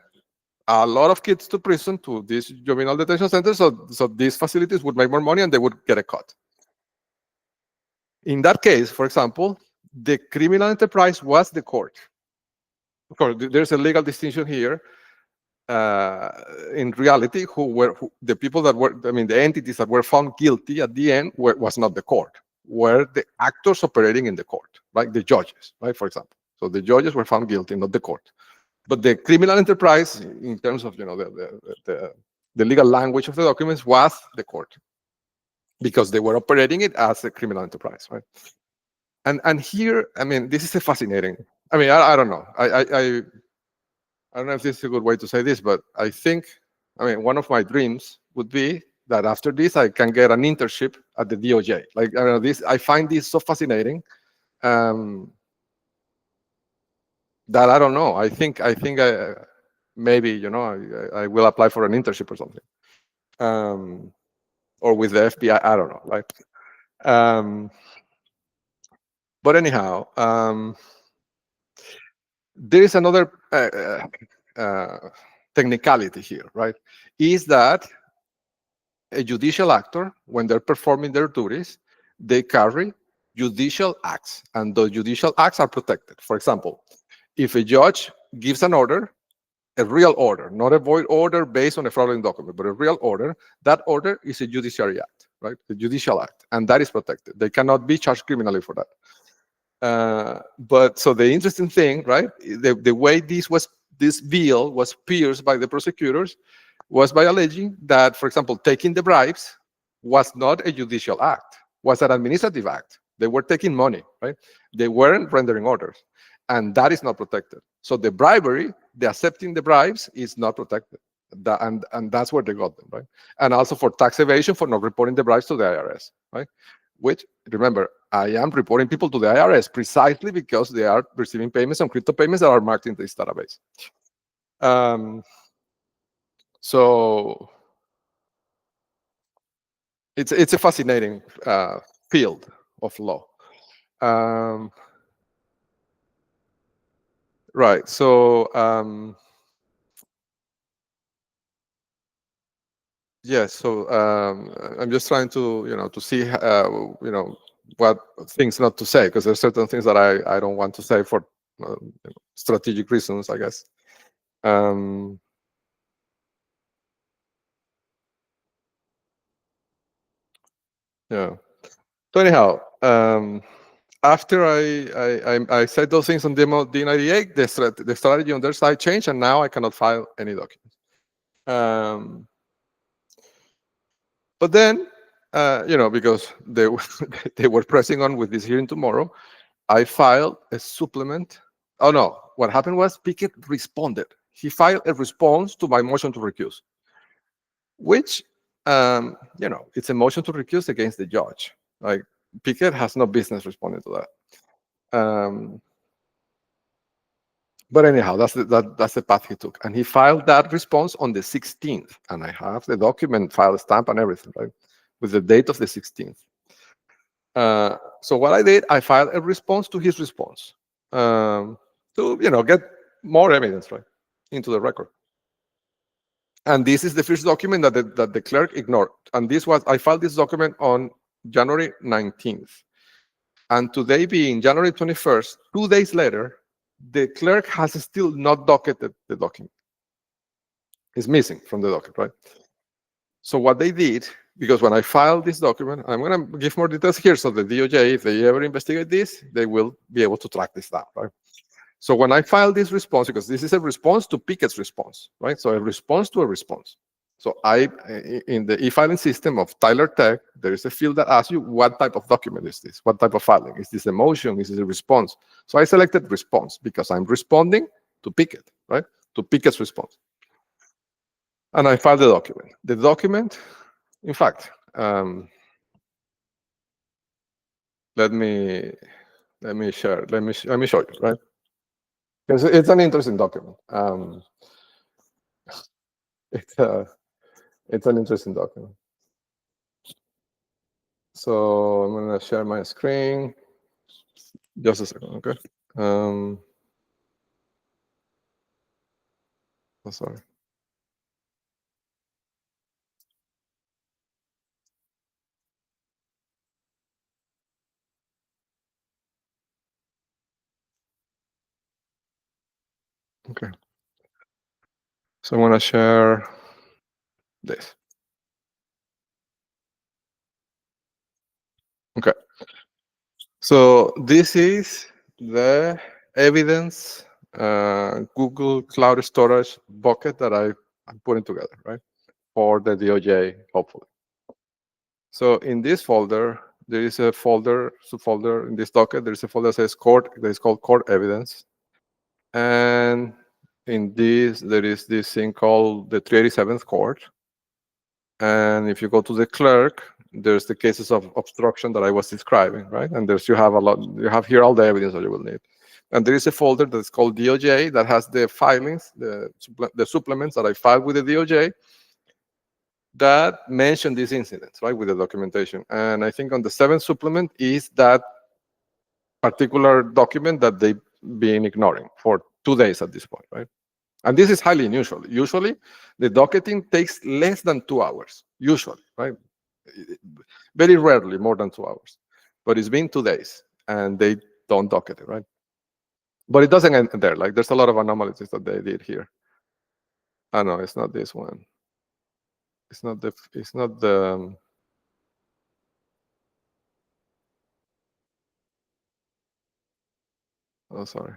a lot of kids to prison, to these juvenile detention centers, so these facilities would make more money and they would get a cut. In that case, for example, the criminal enterprise was the court. Of course, there's a legal distinction here. In reality, the people that were, I mean, the entities that were found guilty at the end was not the court, were the actors operating in the court, right? The judges, right? For example. So the judges were found guilty, not the court. But the criminal enterprise, in terms of the legal language of the documents, was the court, because they were operating it as a criminal enterprise, right? And here, I mean, this is a fascinating. I mean, I don't know. I don't know if this is a good way to say this, but I think, I mean, one of my dreams would be that after this, I can get an internship at the DOJ. Like, I don't know, I find this so fascinating. That I don't know. I think maybe I will apply for an internship or something, or with the FBI. I don't know. Like, but anyhow, there is another technicality here, right? Is that a judicial actor, when they're performing their duties, they carry judicial acts, and those judicial acts are protected. For example, if a judge gives an order, a real order, not a void order based on a fraudulent document, but a real order, that order is a judiciary act, right? A judicial act, and that is protected. They cannot be charged criminally for that. But so the interesting thing, right, the way this bill was pierced by the prosecutors was by alleging that, for example, taking the bribes was not a judicial act, was an administrative act. They were taking money, right? They weren't rendering orders, and that is not protected. So the bribery, the accepting the bribes, is not protected. And that's where they got them, right? And also for tax evasion, for not reporting the bribes to the IRS, right? Which, remember, I am reporting people to the IRS precisely because they are receiving payments on crypto payments that are marked in this database. So it's a fascinating field of law. Right. So Yes. So I'm just trying to, to see, what things not to say, because there's certain things that I don't want to say for strategic reasons, I guess. Um, yeah. So anyhow, after I said those things on demo D98, the strategy on their side changed, and now I cannot file any documents. But then, because they they were pressing on with this hearing tomorrow, I filed a supplement. Oh no, what happened was Pickett responded. He filed a response to my motion to recuse, which, it's a motion to recuse against the judge. Like, Pickett has no business responding to that. But anyhow, that's the path he took, and he filed that response on the 16th, and I have the document, file stamp, and everything, right, with the date of the 16th. So what I did, I filed a response to his response, to get more evidence, right, into the record. And this is the first document that the clerk ignored. And I filed this document on January 19th. And today being January 21st, 2 days later, the clerk has still not docketed the document. It's missing from the docket, right? So what they did, because when I filed this document, I'm going to give more details here, so the DOJ, if they ever investigate this, they will be able to track this down, right? So when I filed this response, because this is a response to Pickett's response, right? So a response to a response. So in the e-filing system of Tyler Tech, there is a field that asks you, what type of document is this? What type of filing? Is this a motion? Is this a response? So I selected response because I'm responding to Pickett, right? To Pickett's response. And I filed the document. The document, in fact, let me share. Let me show you, right? Because it's an interesting document. It's an interesting document. So I'm going to share my screen. Just a second, okay? Oh, sorry. Okay. So I'm going to share this. Okay. So this is the evidence Google Cloud Storage bucket that I'm putting together, right? For the DOJ, hopefully. So in this folder, there is a subfolder in this docket. There is a folder that says court, that is called court evidence. And in this, there is this thing called the 387th court. And if you go to the clerk, there's the cases of obstruction that I was describing, right? And you have here all the evidence that you will need. And there is a folder that's called DOJ that has the filings, the supplements that I filed with the DOJ that mention these incidents, right, with the documentation. And I think on the 7th supplement is that particular document that they've been ignoring for 2 days at this point, right? And this is highly unusual. Usually, the docketing takes less than 2 hours, usually, right? Very rarely more than 2 hours. But it's been 2 days, and they don't docket it, right? But it doesn't end there. Like, there's a lot of anomalies that they did here. Oh, no, it's not this one. It's not the, oh, sorry.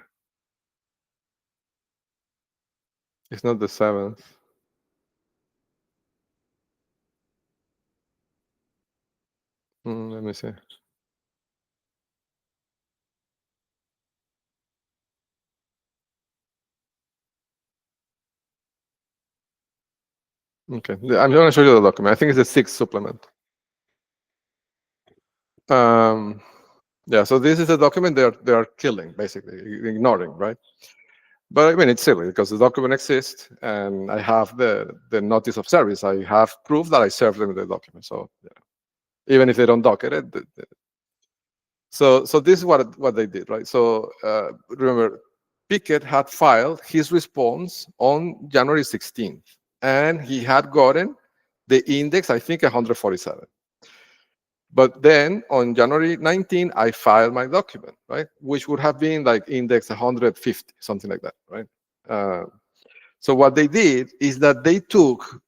It's not the 7th. Let me see. Okay, I'm going to show you the document. I think it's the 6th supplement. Yeah, so this is a document they are killing, basically, ignoring, right? But I mean, it's silly because the document exists, and I have the notice of service. I have proof that I served them the document. So yeah. Even if they don't docket it, so this is what they did, right? So remember, Pickett had filed his response on January 16th, and he had gotten The index, I think, 147. But then on January 19, I filed my document, right? Which would have been like index 150, something like that, right? So what they did is that they took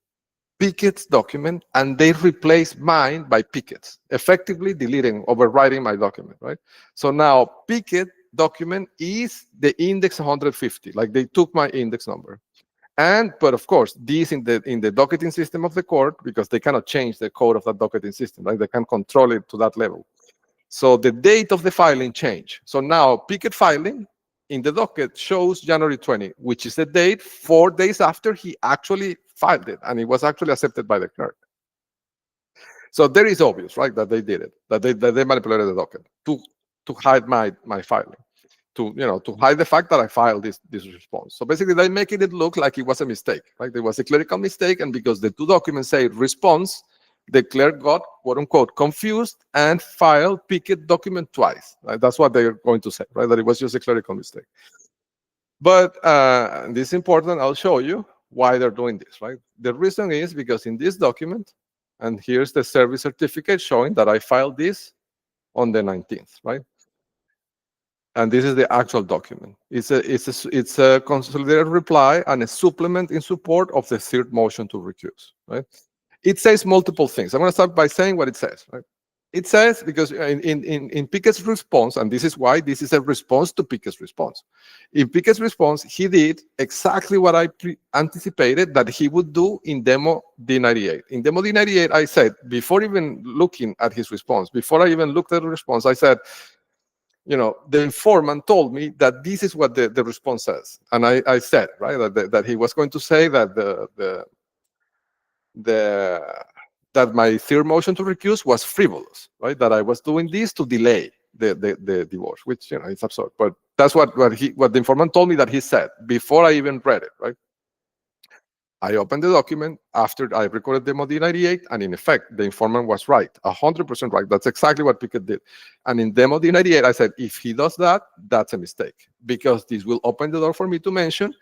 Pickett's document and they replaced mine by Pickett's, effectively deleting, overwriting my document, right? So now Pickett document is the index 150, like they took my index number. But of course, these in the docketing system of the court, because they cannot change the code of that docketing system, right? They can control it to that level. So the date of the filing changed. So now Pickett filing in the docket shows January 20, which is the date 4 days after he actually filed it, and it was actually accepted by the clerk. So there is obvious, right, that they did it, that they manipulated the docket to hide my filing, to hide the fact that I filed this response. So basically, they making it look like it was a mistake, right? There was a clerical mistake, and because the two documents say response, the clerk got, quote unquote, confused and filed Pickett document twice. Right? That's what they're going to say, right? That it was just a clerical mistake. But this is important. I'll show you why they're doing this, right? The reason is because in this document, and here's the service certificate showing that I filed this on the 19th, right? And this is the actual document. It's a consolidated reply and a supplement in support of the third motion to recuse, right? It says multiple things. I'm going to start by saying what it says, right? It says, because in Pickett's response, and this is why this is a response to Pickett's response. In Pickett's response, he did exactly what I anticipated that he would do in demo D98. In demo D98, I said, before even looking at his response, before I even looked at the response, I said, the informant told me that this is what the response says. And I said, right, that he was going to say that that my third motion to recuse was frivolous, right? That I was doing this to delay the divorce, which it's absurd. But that's what the informant told me that he said before I even read it, right? I opened the document after I recorded demo D98, and in effect, the informant was right, 100% right. That's exactly what Pickett did. And in demo D98, I said, if he does that, that's a mistake, because this will open the door for me to mention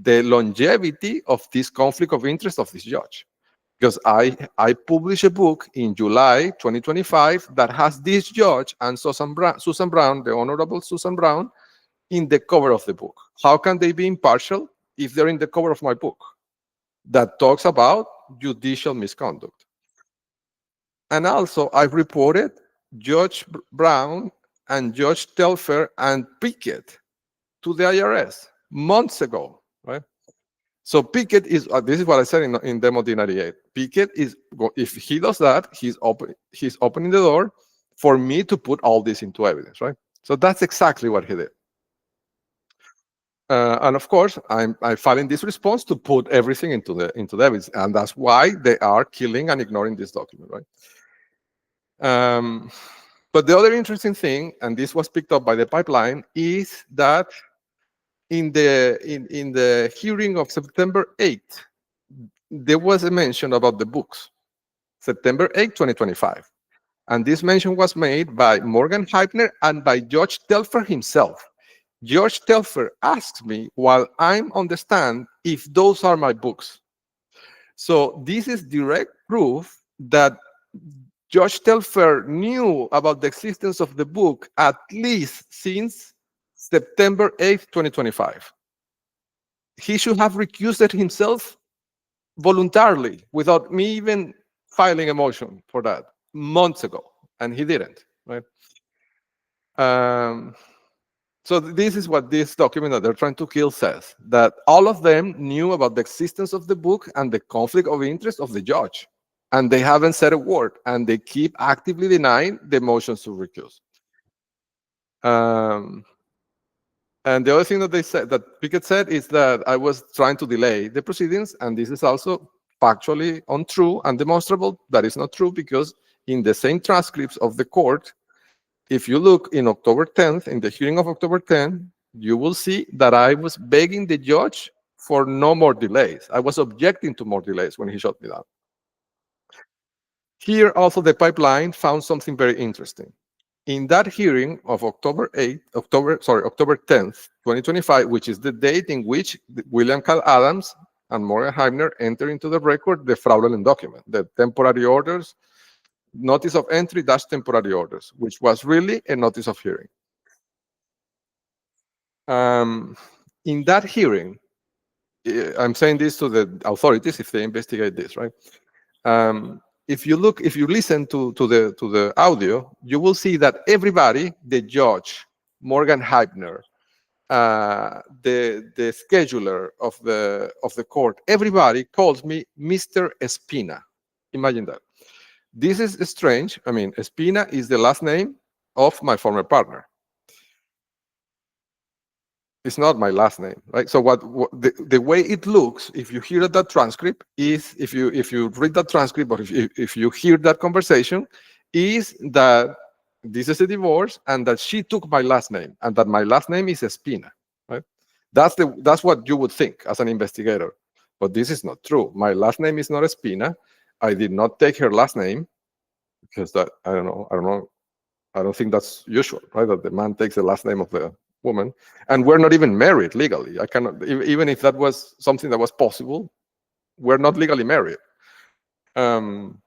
the longevity of this conflict of interest of this judge. Because I published a book in July 2025 that has this judge and Susan Brown, the Honorable Susan Brown, in the cover of the book. How can they be impartial if they're in the cover of my book that talks about judicial misconduct? And also, I've reported Judge Brown and Judge Telfer and Pickett to the IRS months ago, right? So Pickett is, this is what I said in demo D98. Pickett is, if he does that, he's opening the door for me to put all this into evidence, right? So that's exactly what he did. And of course, I'm filing this response to put everything into the evidence, and that's why they are killing and ignoring this document, right? But the other interesting thing, and this was picked up by the pipeline, is that in the hearing of September 8th, there was a mention about the books, September 8, 2025. And this mention was made by Morgan Heipner and by Judge Telfer himself. Judge Telfer asked me while I'm on the stand if those are my books. So this is direct proof that Judge Telfer knew about the existence of the book at least since September 8th, 2025. He should have recused himself voluntarily without me even filing a motion for that months ago, and he didn't, right? So this is what this document that they're trying to kill says, that all of them knew about the existence of the book and the conflict of interest of the judge, and they haven't said a word, and they keep actively denying the motions to recuse. And the other thing that they said, that Pickett said, is that I was trying to delay the proceedings, and this is also factually untrue and demonstrable. That is not true, because in the same transcripts of the court, if you look in October 10th, in the hearing of October 10th, you will see that I was begging the judge for no more delays. I was objecting to more delays when he shut me down. Here also the pipeline found something very interesting. In that hearing of October 10th, 2025, which is the date in which William Cal Adams and Morgan Heibner enter into the record the fraudulent document, the temporary orders, notice of entry dash temporary orders, which was really a notice of hearing. In that hearing, I'm saying this to the authorities if they investigate this, right? If you listen to the audio, you will see that everybody, the judge, Morgan Heibner, the scheduler of the court, everybody calls me Mr. Espina. Imagine that. This is strange. I mean, Espina is the last name of my former partner. It's not my last name, right? So the way it looks, if you hear that transcript, is if you read that transcript, or if you hear that conversation, is that this is a divorce and that she took my last name and that my last name is Espina, right? That's what you would think as an investigator, but this is not true. My last name is not Espina. I did not take her last name because that I don't know. I don't think that's usual, right? That the man takes the last name of the woman, and we're not even married legally. I cannot, even if that was something that was possible, we're not legally married. And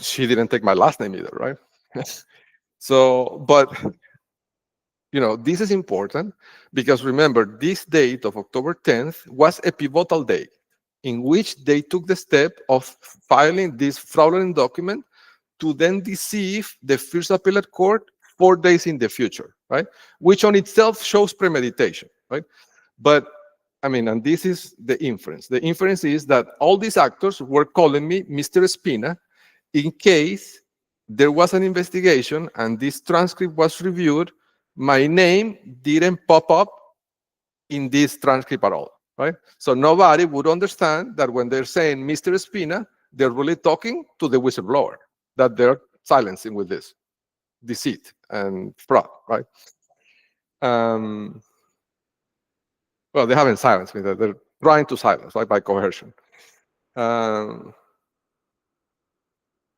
she didn't take my last name either, right? So, but this is important because remember, this date of October 10th was a pivotal day in which they took the step of filing this fraudulent document to then deceive the First Appellate Court 4 days in the future, right? Which on itself shows premeditation, right? But I mean, and this is the inference. The inference is that all these actors were calling me Mr. Espina in case there was an investigation and this transcript was reviewed, my name didn't pop up in this transcript at all, right? So nobody would understand that when they're saying Mr. Espina, they're really talking to the whistleblower that they're silencing with this deceit and fraud, right? Well, they haven't silenced me. They're trying to silence, right, by coercion.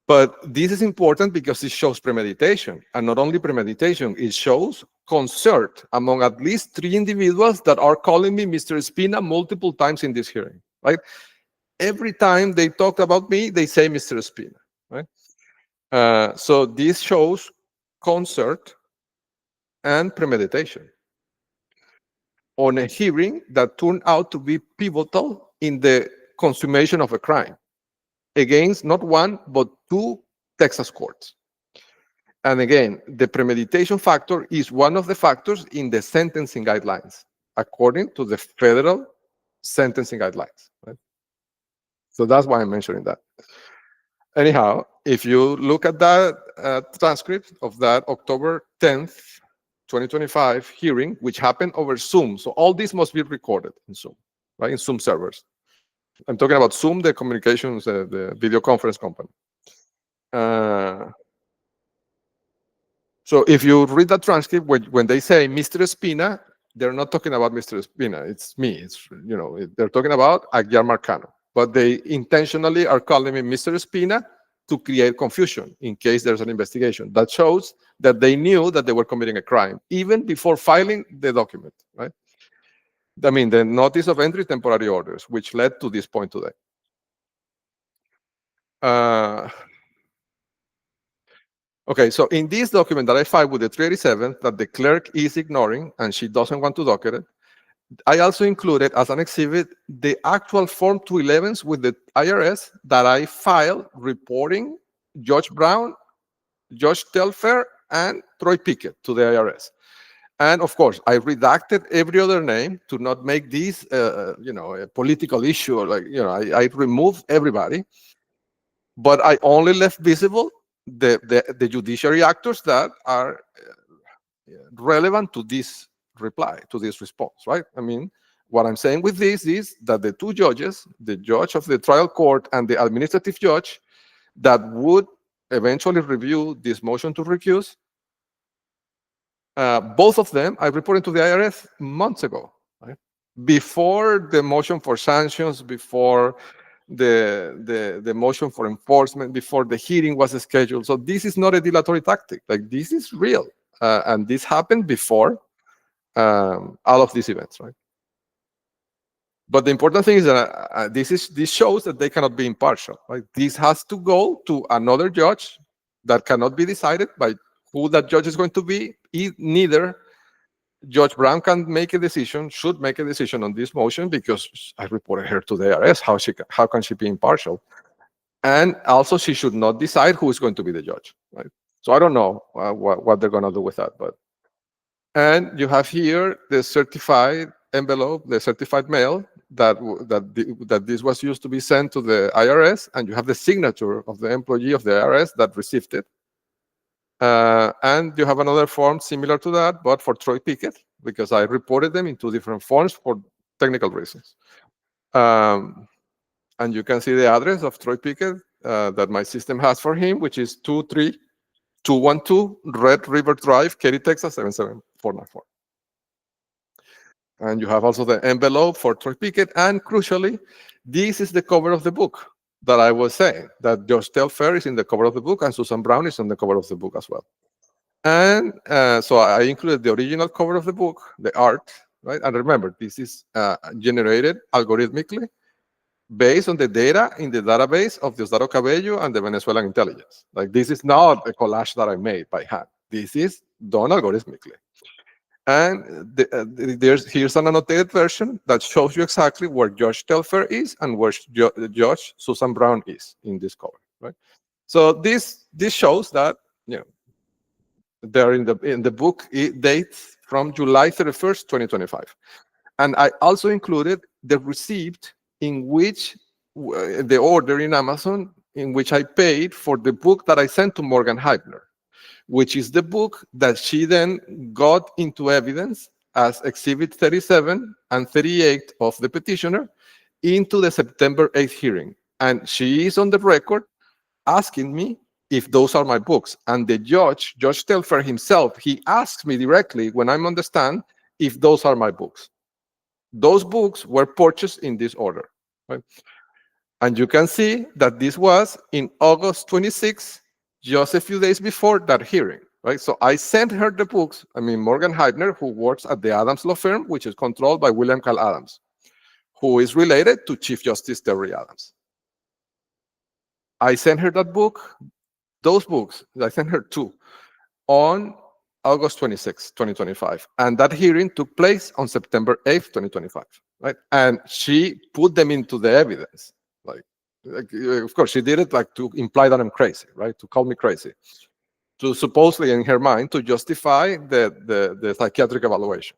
But this is important because it shows premeditation. And not only premeditation, it shows concert among at least 3 individuals that are calling me Mr. Espina multiple times in this hearing, right? Every time they talk about me, they say Mr. Espina, right? So this shows concert and premeditation on a hearing that turned out to be pivotal in the consummation of a crime against not 1, but 2 Texas courts. And again, the premeditation factor is one of the factors in the sentencing guidelines, according to the federal sentencing guidelines, right? So that's why I'm mentioning that. Anyhow, if you look at that transcript of that October 10th, 2025 hearing, which happened over Zoom. So all this must be recorded in Zoom, right? In Zoom servers. I'm talking about Zoom, the communications, the video conference company. So if you read that transcript, when they say Mr. Espina, they're not talking about Mr. Espina. It's me. It's they're talking about Aguiar Marcano, but they intentionally are calling me Mr. Espina to create confusion in case there's an investigation. That shows that they knew that they were committing a crime even before filing the document, right? I mean, the notice of entry temporary orders, which led to this point today. Okay, so in this document that I filed with the 387 that the clerk is ignoring and she doesn't want to docket it, I also included as an exhibit the actual Form 211s with the IRS that I filed reporting Judge Brown, Judge Telfair, and Troy Pickett to the IRS. And of course, I redacted every other name to not make this, a political issue. Or I removed everybody, but I only left visible the judiciary actors that are relevant to this reply, to this response, right? I mean, what I'm saying with this is that the 2 judges, the judge of the trial court and the administrative judge that would eventually review this motion to recuse, both of them I reported to the IRS months ago, right? Before the motion for sanctions, before the motion for enforcement, before the hearing was scheduled. So this is not a dilatory tactic. Like, this is real. And this happened before all of these events, right? But the important thing is that this shows that they cannot be impartial. Right? This has to go to another judge that cannot be decided by who that judge is going to be. Neither Judge Brown can make a decision, should make a decision on this motion because I reported her to the IRS. How can she be impartial? And also, she should not decide who is going to be the judge. Right? So I don't know what they're going to do with that, but. And you have here the certified envelope, the certified mail that this was used to be sent to the IRS, and you have the signature of the employee of the IRS that received it. And you have another form similar to that, but for Troy Pickett, because I reported them in 2 different forms for technical reasons. And you can see the address of Troy Pickett that my system has for him, which is 23212 Red River Drive, Katy, Texas, 77494. And you have also the envelope for Troy Pickett. And crucially, this is the cover of the book that I was saying, that Josh Telfair is in the cover of the book and Susan Brown is on the cover of the book as well. And so I included the original cover of the book, the art, right? And remember, this is generated algorithmically based on the data in the database of Diosdado Cabello and the Venezuelan intelligence. Like, this is not a collage that I made by hand. This is done algorithmically. And here's an annotated version that shows you exactly where Josh Telfair is and where Josh Susan Brown is in this cover, right? So this shows that, you know, they're in the book. It dates from July 31st, 2025. And I also included the receipt in which the order in Amazon in which I paid for the book that I sent to Morgan Heibner, which is the book that she then got into evidence as Exhibit 37 and 38 of the petitioner into the September 8th hearing. And she is on the record asking me if those are my books. And the judge, Judge Telfair himself, he asks me directly when I'm on the stand if those are my books. Those books were purchased in this order. Right? And you can see that this was in August 26th, just a few days before that hearing, right? So I sent her the books. I mean, Morgan Heibner, who works at the Adams Law Firm, which is controlled by William Cal Adams, who is related to Chief Justice Terry Adams. I sent her that book, those books, I sent her 2, on August 26, 2025. And that hearing took place on September 8th, 2025, right? And she put them into the evidence. Like, of course, she did it like to imply that I'm crazy, right? To call me crazy. To supposedly, in her mind, to justify the psychiatric evaluation.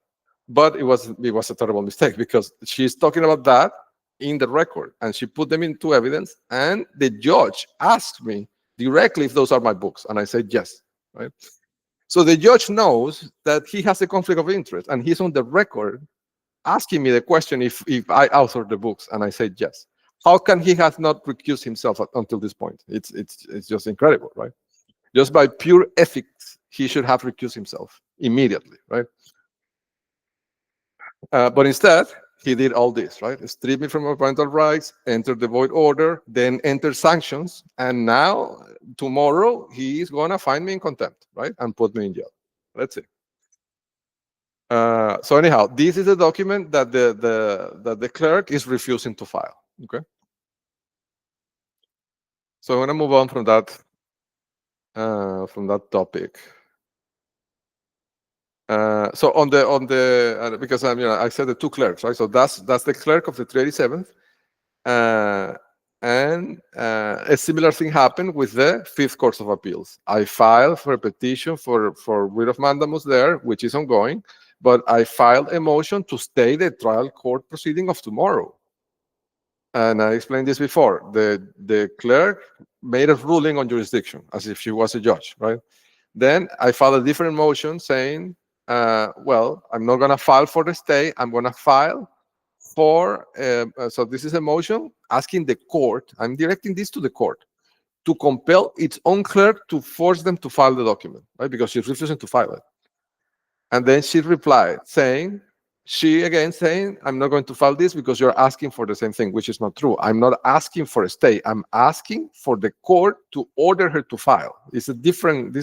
But it was a terrible mistake because she's talking about that in the record and she put them into evidence, and the judge asked me directly if those are my books. And I said yes, right? So the judge knows that he has a conflict of interest, and he's on the record asking me the question if I authored the books, and I said yes. How can he have not recused himself until this point? It's just incredible, right? Just by pure ethics, he should have recused himself immediately, right? But instead, he did all this, right? Stripped me from my parental rights, entered the void order, then entered sanctions, and now, tomorrow, he's gonna find me in contempt, right? And put me in jail. Let's see. So anyhow, this is a document that the clerk is refusing to file, okay? So I'm gonna move on from that topic. So on the because I said the 2 clerks, right? So that's the clerk of the 387th, and a similar thing happened with the 5th Court of Appeals. I filed for a petition for writ of mandamus there, which is ongoing, but I filed a motion to stay the trial court proceeding of tomorrow. And I explained this before. The clerk made a ruling on jurisdiction as if she was a judge, right? Then I filed a different motion saying, well, I'm not going to file for the stay. I'm going to file for, so this is a motion asking the court, I'm directing this to the court, to compel its own clerk to force them to file the document, right? Because she's refusing to file it. And then she replied saying, I'm not going to file this because you're asking for the same thing, which is not true. I'm not asking for a stay. I'm asking for the court to order her to file. This is a different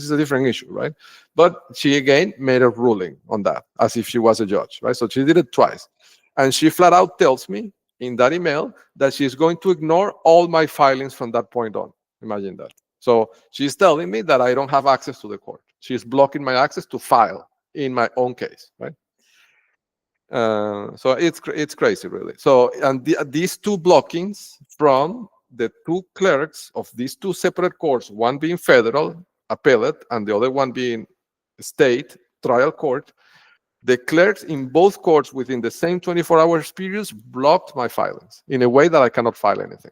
issue, right? But she again made a ruling on that as if she was a judge, right? So she did it twice. And she flat out tells me in that email that she's going to ignore all my filings from that point on. Imagine that. So she's telling me that I don't have access to the court. She's blocking my access to file in my own case, right? So it's crazy, really. So, and these two blockings from the two clerks of these two separate courts, one being federal appellate and the other one being state trial court, the clerks in both courts within the same 24 hours periods blocked my filings in a way that I cannot file anything.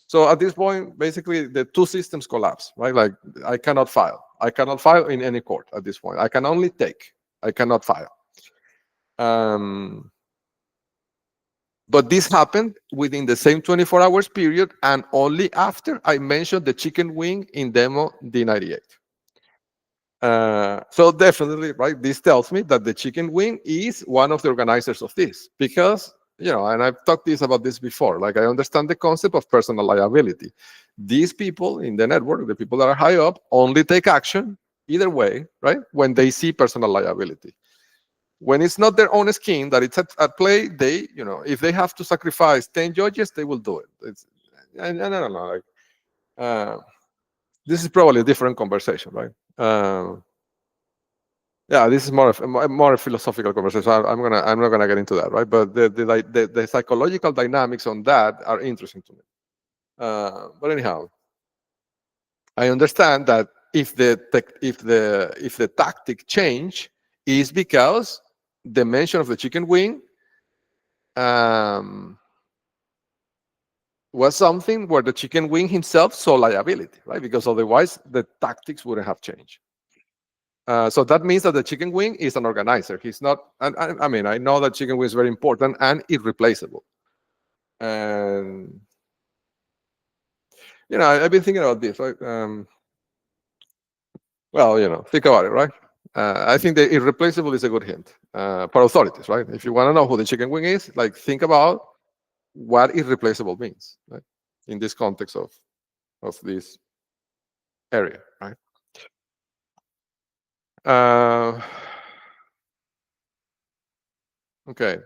So at this point, basically, the two systems collapse, right? Like, I cannot file. I cannot file in any court at this point. I can only take. I cannot file. But this happened within the same 24 hours period and only after I mentioned the chicken wing in demo D98. So definitely, right, this tells me that the chicken wing is one of the organizers of this because, and I've talked about this before, like I understand the concept of personal liability. These people in the network, the people that are high up, only take action either way, right, when they see personal liability. When it's not their own skin that it's at play, they, if they have to sacrifice 10 judges, they will do it. I don't know, like, this is probably a different conversation, right? Yeah, this is more a philosophical conversation. I'm not gonna get into that, right? But the psychological dynamics on that are interesting to me. But anyhow, I understand that if the tactic change is because the mention of the chicken wing was something where the chicken wing himself saw liability, right? Because otherwise the tactics wouldn't have changed. So that means that the chicken wing is an organizer. He's not, I mean, I know that chicken wing is very important and irreplaceable. And, I've been thinking about this, right? Well, think about it, right? I think the irreplaceable is a good hint for authorities, right? If you want to know who the chicken wing is, like, think about what irreplaceable means, right? In this context of this area, right? Okay.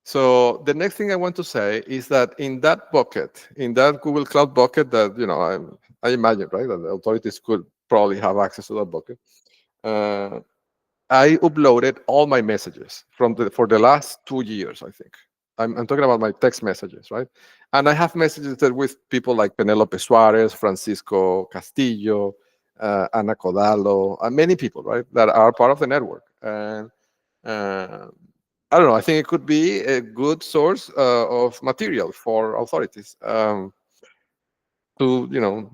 So the next thing I want to say is that in that bucket, in that Google Cloud bucket that, I imagine, right, that the authorities could probably have access to that bucket, I uploaded all my messages for the last 2 years, I think. I'm talking about my text messages, right? And I have messages that with people like Penelope Suarez, Francisco Castillo, Ana Codalo, and many people, right, that are part of the network. And I don't know, I think it could be a good source of material for authorities to,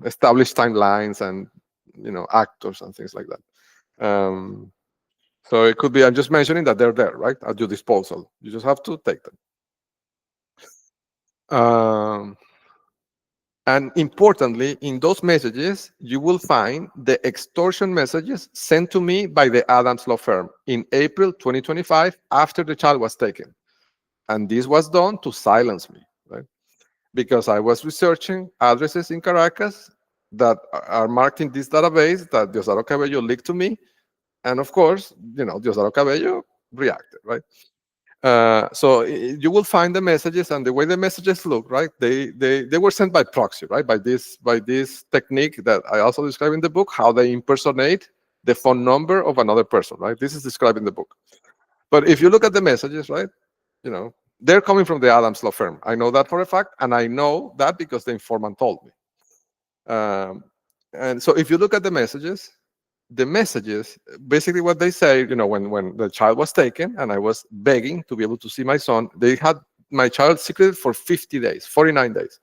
establish timelines and, actors and things like that. So it could be, I'm just mentioning that they're there, right, at your disposal. You just have to take them. And importantly, in those messages, you will find the extortion messages sent to me by the Adams law firm in April 2025 after the child was taken. And this was done to silence me, right? Because I was researching addresses in Caracas that are marked in this database that Diosdado Cabello leaked to me. And of course, Diosdado Cabello reacted, right? So you will find the messages, and the way the messages look, right? They were sent by proxy, right? By this technique that I also describe in the book, how they impersonate the phone number of another person, right? This is described in the book. But if you look at the messages, right, they're coming from the Adams law firm. I know that for a fact, and I know that because the informant told me. And so if you look at the messages, basically what they say, when the child was taken and I was begging to be able to see my son, they had my child secreted for 50 days, 49 days,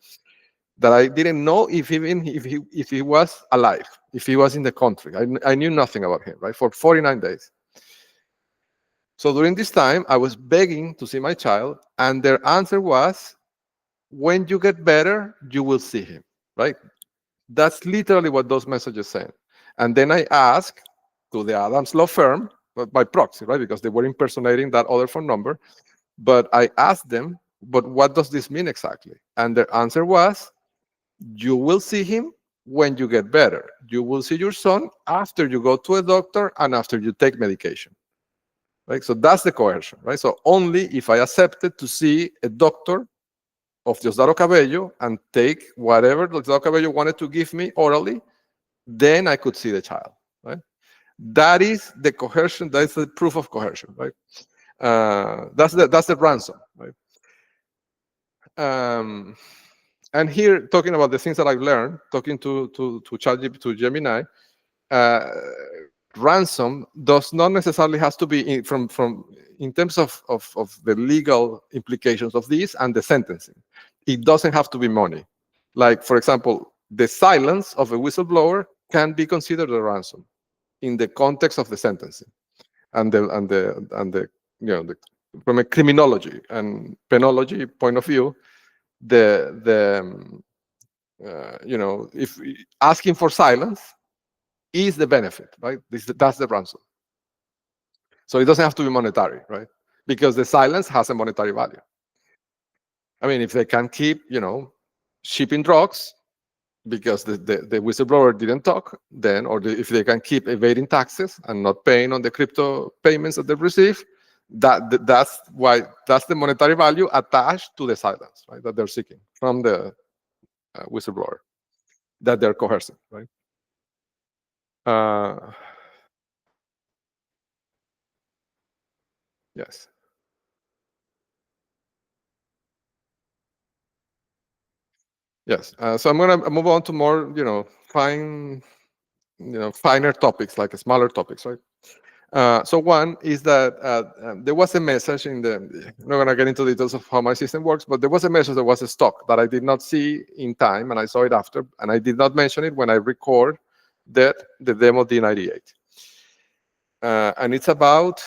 that I didn't know if he was alive, if he was in the country. I knew nothing about him, right, for 49 days. So during this time, I was begging to see my child, and their answer was, when you get better, you will see him, right? That's literally what those messages say. And then I asked to the Adams law firm, by proxy, right, because they were impersonating that other phone number, but I asked them, but what does this mean exactly? And their answer was, you will see him when you get better. You will see your son after you go to a doctor and after you take medication. right? So that's the coercion, right? So only if I accepted to see a doctor of Diosdado Cabello and take whatever Diosdado Cabello wanted to give me orally, then I could see the child, right? That is the coercion. That is the proof of coercion, right? That's the ransom, right? And here, talking about the things that I've learned, talking to ChatGPT, to Gemini, uh, ransom does not necessarily has to be from in terms of the legal implications of this and the sentencing. It doesn't have to be money. Like, for example, the silence of a whistleblower can be considered a ransom in the context of the sentencing and the from a criminology and penology point of view, if asking for silence is the benefit, right? That's the ransom. So it doesn't have to be monetary, right? Because the silence has a monetary value. I mean, if they can keep, shipping drugs because the whistleblower didn't talk, then, if they can keep evading taxes and not paying on the crypto payments that they receive, that's the monetary value attached to the silence, right? That they're seeking from the whistleblower, that they're coercing, right? Yes. Yes. So I'm going to move on to more, finer topics, like smaller topics, right? So one is that there was a message I'm not going to get into details of how my system works, but there was a message that was a stock that I did not see in time, and I saw it after, and I did not mention it when I record the demo D98. And it's about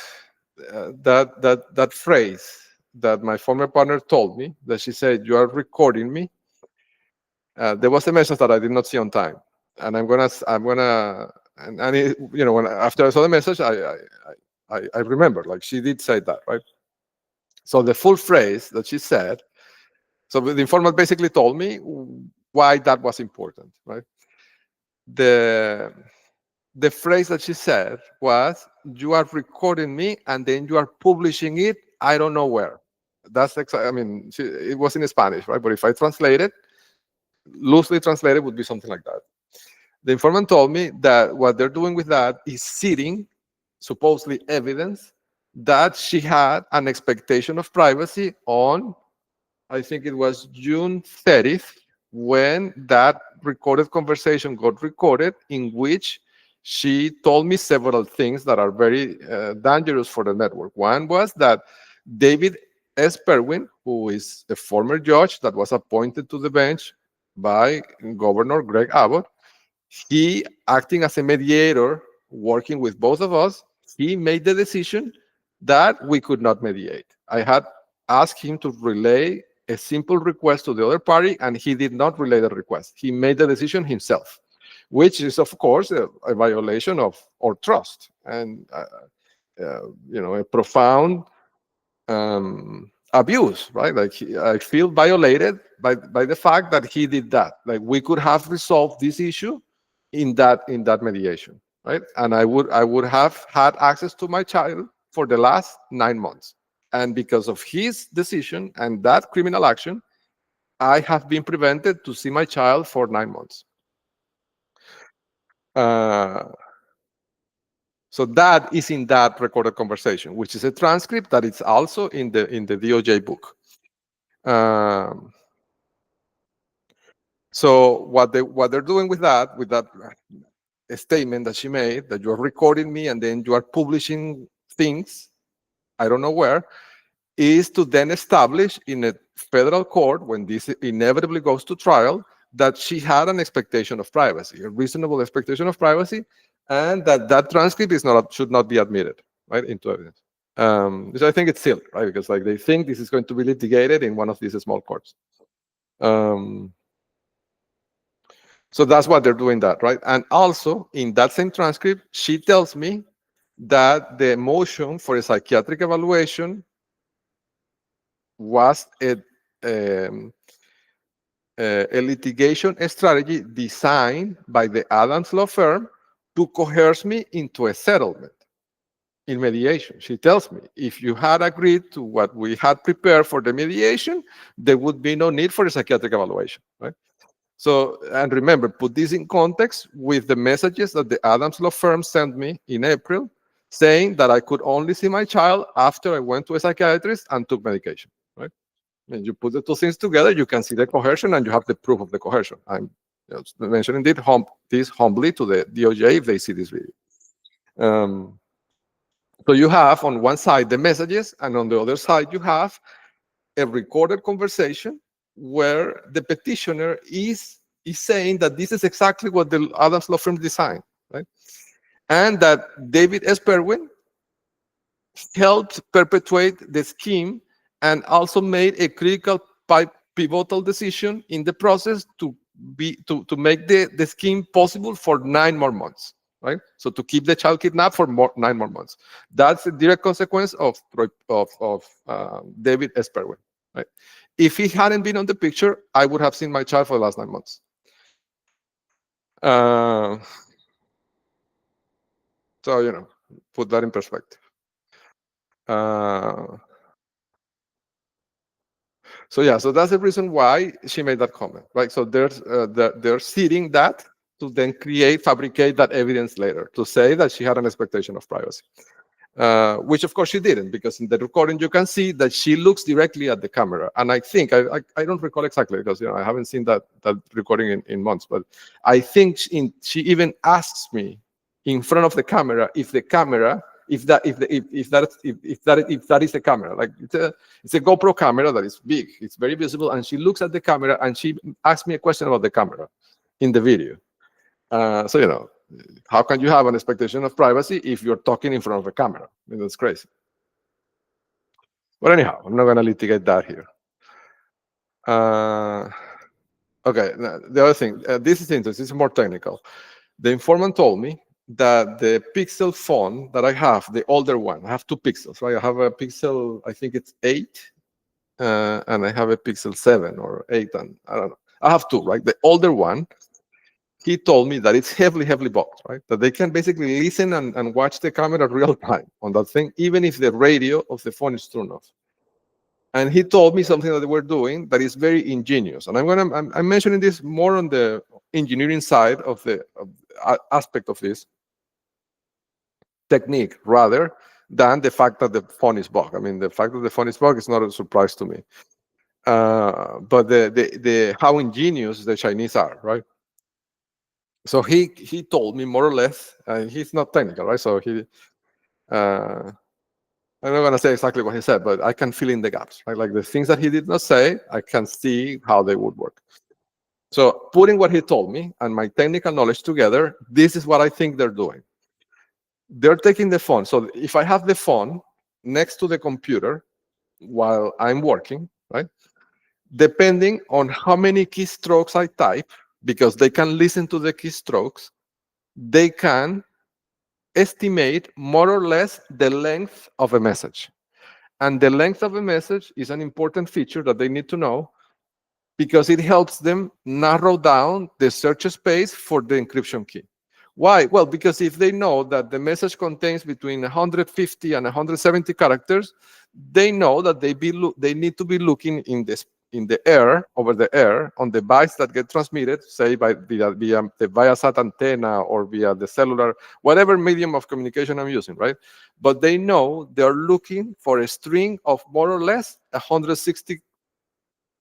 that phrase that my former partner told me, that she said, "You are recording me." There was a message that I did not see on time, and when after I saw the message, I remember, like, she did say that, right? So the full phrase that she said, so the informant basically told me why that was important, right? The phrase that she said was, "You are recording me and then you are publishing it, I don't know where." That's exactly, I mean, it was in Spanish, right? But if I translate it, loosely translated, would be something like that. The informant told me that what they're doing with that is seeding, supposedly, evidence that she had an expectation of privacy on, I think it was June 30th, when that recorded conversation got recorded, in which she told me several things that are very dangerous for the network. One was that David S. Perwin, who is a former judge that was appointed to the bench by Governor Greg Abbott, he, acting as a mediator, working with both of us, he made the decision that we could not mediate. I had asked him to relay a simple request to the other party, and he did not relay the request. He made the decision himself, which is, of course, a violation of our trust and a profound abuse, right? Like, I feel violated by the fact that he did that. Like, we could have resolved this issue in that mediation, right? And I would have had access to my child for the last 9 months. And because of his decision and that criminal action, I have been prevented to see my child for 9 months. So that is in that recorded conversation, which is a transcript that is also in the DOJ book. So what they're doing with that statement that she made, that you are recording me and then you are publishing things, I don't know where, is to then establish in a federal court, when this inevitably goes to trial, that she had an expectation of privacy, a reasonable expectation of privacy, and that transcript should not be admitted, right, into evidence. Which I think it's silly, right? Because, like, they think this is going to be litigated in one of these small courts. So that's what they're doing that, right? And also, in that same transcript, she tells me that the motion for a psychiatric evaluation was a litigation strategy designed by the Adams law firm to coerce me into a settlement in mediation. She tells me, if you had agreed to what we had prepared for the mediation, there would be no need for a psychiatric evaluation, right? So, and remember, put this in context with the messages that the Adams law firm sent me in April, saying that I could only see my child after I went to a psychiatrist and took medication, right? And you put the two things together, you can see the coercion and you have the proof of the coercion. I'm mentioning this humbly to the DOJ if they see this video. So you have on one side the messages, and on the other side you have a recorded conversation where the petitioner is saying that this is exactly what the Adams law firm designed, right? And that David Esperwin helped perpetuate the scheme and also made a critical pivotal decision in the process to make the scheme possible for 9 more months, right? So to keep the child kidnapped for 9 more months. That's a direct consequence of David Esperwin, right? If he hadn't been on the picture, I would have seen my child for the last 9 months. So, you know, put that in perspective. So yeah, so that's the reason why she made that comment, right? So they're seeding that to then fabricate that evidence later to say that she had an expectation of privacy, which of course she didn't, because in the recording you can see that she looks directly at the camera. And I think I don't recall exactly because I haven't seen that recording in months, but I think she even asks me in front of the camera if the camera if that is the camera. Like it's a GoPro camera that is big, it's very visible, and she looks at the camera and she asks me a question about the camera in the video. So how can you have an expectation of privacy if you're talking in front of a camera? I mean, that's crazy. But anyhow, I'm not going to litigate that here. Okay, the other thing, this is interesting, this is more technical. The informant told me that the Pixel phone that I have, the older one, I have 2 Pixels, right? I have a Pixel, I think it's 8, and I have a Pixel 7 or 8, and I don't know. I have 2, right? The older one, he told me that it's heavily bugged, right? That they can basically listen and watch the camera real time on that thing, even if the radio of the phone is turned off. And he told me something that they were doing that is very ingenious. And I'm mentioning this more on the engineering side of the aspect of this technique rather than the fact that the phone is bugged. I mean, the fact that the phone is bugged is not a surprise to me. But the how ingenious the Chinese are, right? So he told me more or less, he's not technical, right? So I'm not going to say exactly what he said, but I can fill in the gaps, right? Like the things that he did not say, I can see how they would work. So putting what he told me and my technical knowledge together, this is what I think they're doing. They're taking the phone. So if I have the phone next to the computer while I'm working, right? Depending on how many keystrokes I type, because they can listen to the keystrokes, they can estimate more or less the length of a message. And the length of a message is an important feature that they need to know because it helps them narrow down the search space for the encryption key. Why? Well, because if they know that the message contains between 150 and 170 characters, they know that they need to be looking in the air, over the air, on the bytes that get transmitted, say via the Viasat antenna or via the cellular, whatever medium of communication I'm using, right? But they know they're looking for a string of more or less 160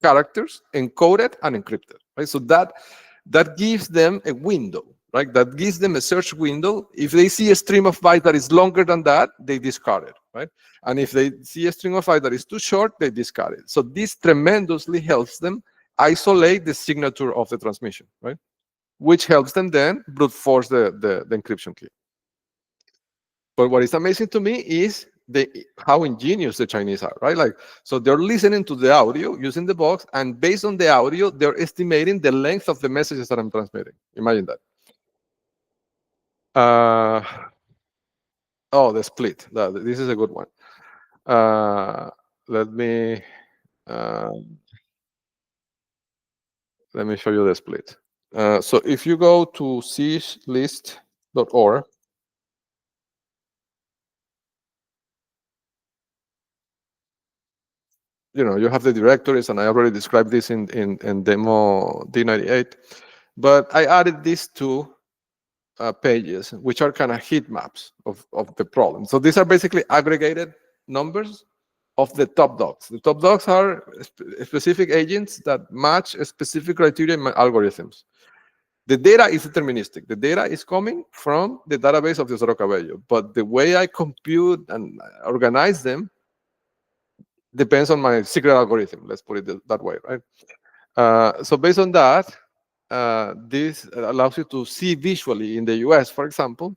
characters encoded and encrypted, right? So that gives them a window, right? That gives them a search window. If they see a stream of bytes that is longer than that, they discard it, right? And if they see a string of bytes that is too short, they discard it. So this tremendously helps them isolate the signature of the transmission, right? Which helps them then brute force the encryption key. But what is amazing to me is how ingenious the Chinese are, right? Like, so they're listening to the audio using the box, and based on the audio, they're estimating the length of the messages that I'm transmitting. Imagine that. Oh, the split. This is a good one. Let me show you the split. So if you go to cslist.org, you have the directories, and I already described this in demo D98. But I added these two pages, which are kind of heat maps of the problem. So these are basically aggregated numbers of the top dogs. The top dogs are specific agents that match a specific criteria in my algorithms. The data is deterministic. The data is coming from the database of Teodoro Cabello, but the way I compute and organize them depends on my secret algorithm. Let's put it that way, right? So based on that, this allows you to see visually in the US, for example,